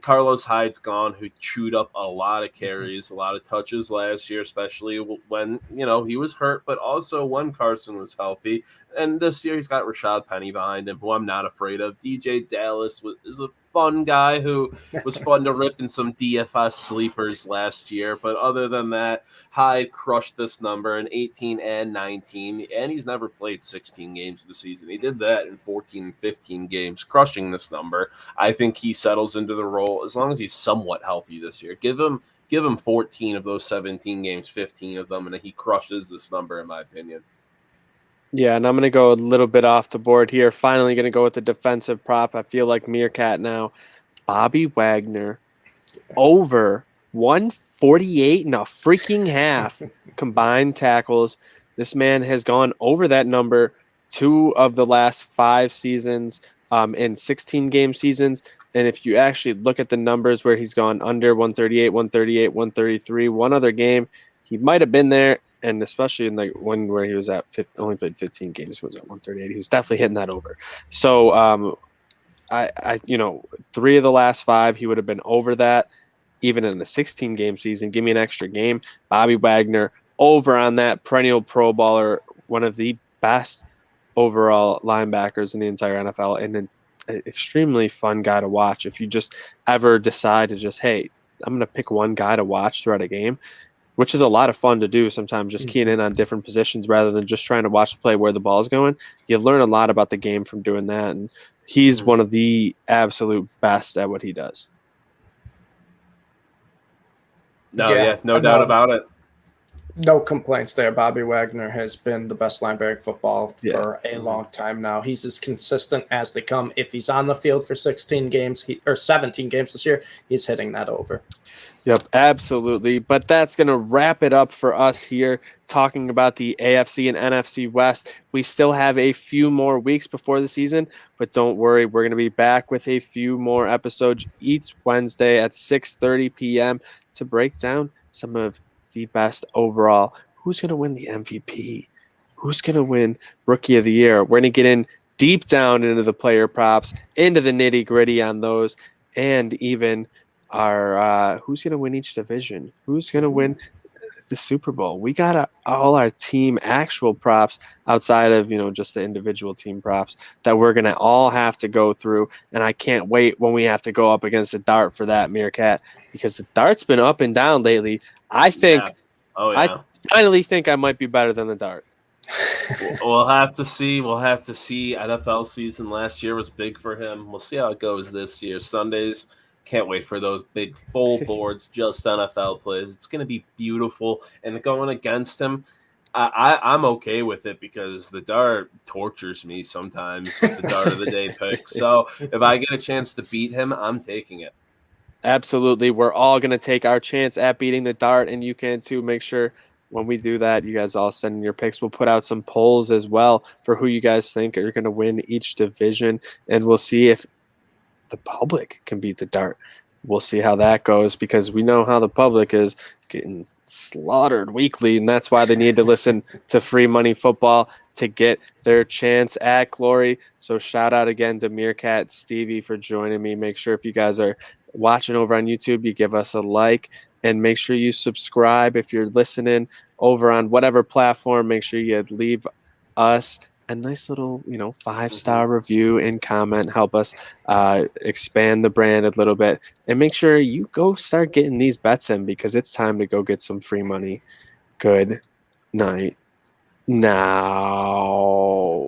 Carlos Hyde's gone, who chewed up a lot of carries, a lot of touches last year, especially when, he was hurt, but also when Carson was healthy. And this year he's got Rashad Penny behind him, who I'm not afraid of. DJ Dallas is a fun guy who was fun to rip in some DFS sleepers last year. But other than that, Hyde crushed this number in 18 and 19, and he's never played 16 games of the season. He did that in 14 and 15 games, crushing this number. I think he settles into the role as long as he's somewhat healthy this year. Give him 14 of those 17 games, 15 of them, and he crushes this number, in my opinion. Yeah, and I'm going to go a little bit off the board here. Finally going to go with the defensive prop. I feel like MereKat now. Bobby Wagner over 148 and a freaking half combined tackles. This man has gone over that number 2 of the last 5 seasons in 16-game seasons. And if you actually look at the numbers where he's gone under 138, 138, 133, one other game, he might have been there. And especially in the one where he was at only played 15 games, was at 138. He was definitely hitting that over. So I 3 of the last 5, he would have been over that. Even in the 16-game season, give me an extra game. Bobby Wagner over on that, perennial Pro Bowler, one of the best overall linebackers in the entire NFL, and an extremely fun guy to watch. If you just ever decide to just, hey, I'm going to pick one guy to watch throughout a game, which is a lot of fun to do sometimes, just keying in on different positions rather than just trying to watch the play where the ball's going. You learn a lot about the game from doing that, and he's one of the absolute best at what he does. No doubt about it. No complaints there. Bobby Wagner has been the best linebacker in football for a long time now. He's as consistent as they come. If he's on the field for 16 games or 17 games this year, he's hitting that over. Yep, absolutely. But that's going to wrap it up for us here, talking about the AFC and NFC West. We still have a few more weeks before the season, but don't worry, we're going to be back with a few more episodes each Wednesday at 6:30 p.m. to break down some of the best overall. Who's going to win the MVP? Who's going to win Rookie of the Year? We're going to get in deep down into the player props, into the nitty-gritty on those, and even our who's going to win each division, who's going to win the Super Bowl. We got all our team actual props outside of just the individual team props that we're going to all have to go through, and I can't wait when we have to go up against the dart for that, MereKat, because the dart's been up and down lately. I think I finally think I might be better than the dart. We'll have to see. NFL season last year was big for him. We'll see how it goes this year. Sundays, can't wait for those big full boards, just NFL plays. It's going to be beautiful. And going against him, I'm okay with it because the dart tortures me sometimes with the dart of the day pick. So if I get a chance to beat him, I'm taking it. Absolutely. We're all going to take our chance at beating the dart, and you can too. Make sure when we do that, you guys all send in your picks. We'll put out some polls as well for who you guys think are going to win each division, and we'll see if the public can beat the dart. We'll see how that goes because we know how the public is getting slaughtered weekly, and that's why they need to listen to Free Money Football to get their chance at glory. So shout out again to MereKat, Stevie for joining me. Make sure if you guys are watching over on YouTube, you give us a like, and make sure you subscribe. If you're listening over on whatever platform, make sure you leave us a nice little 5-star review and comment. Help us expand the brand a little bit, and make sure you go start getting these bets in because it's time to go get some free money. Good night now.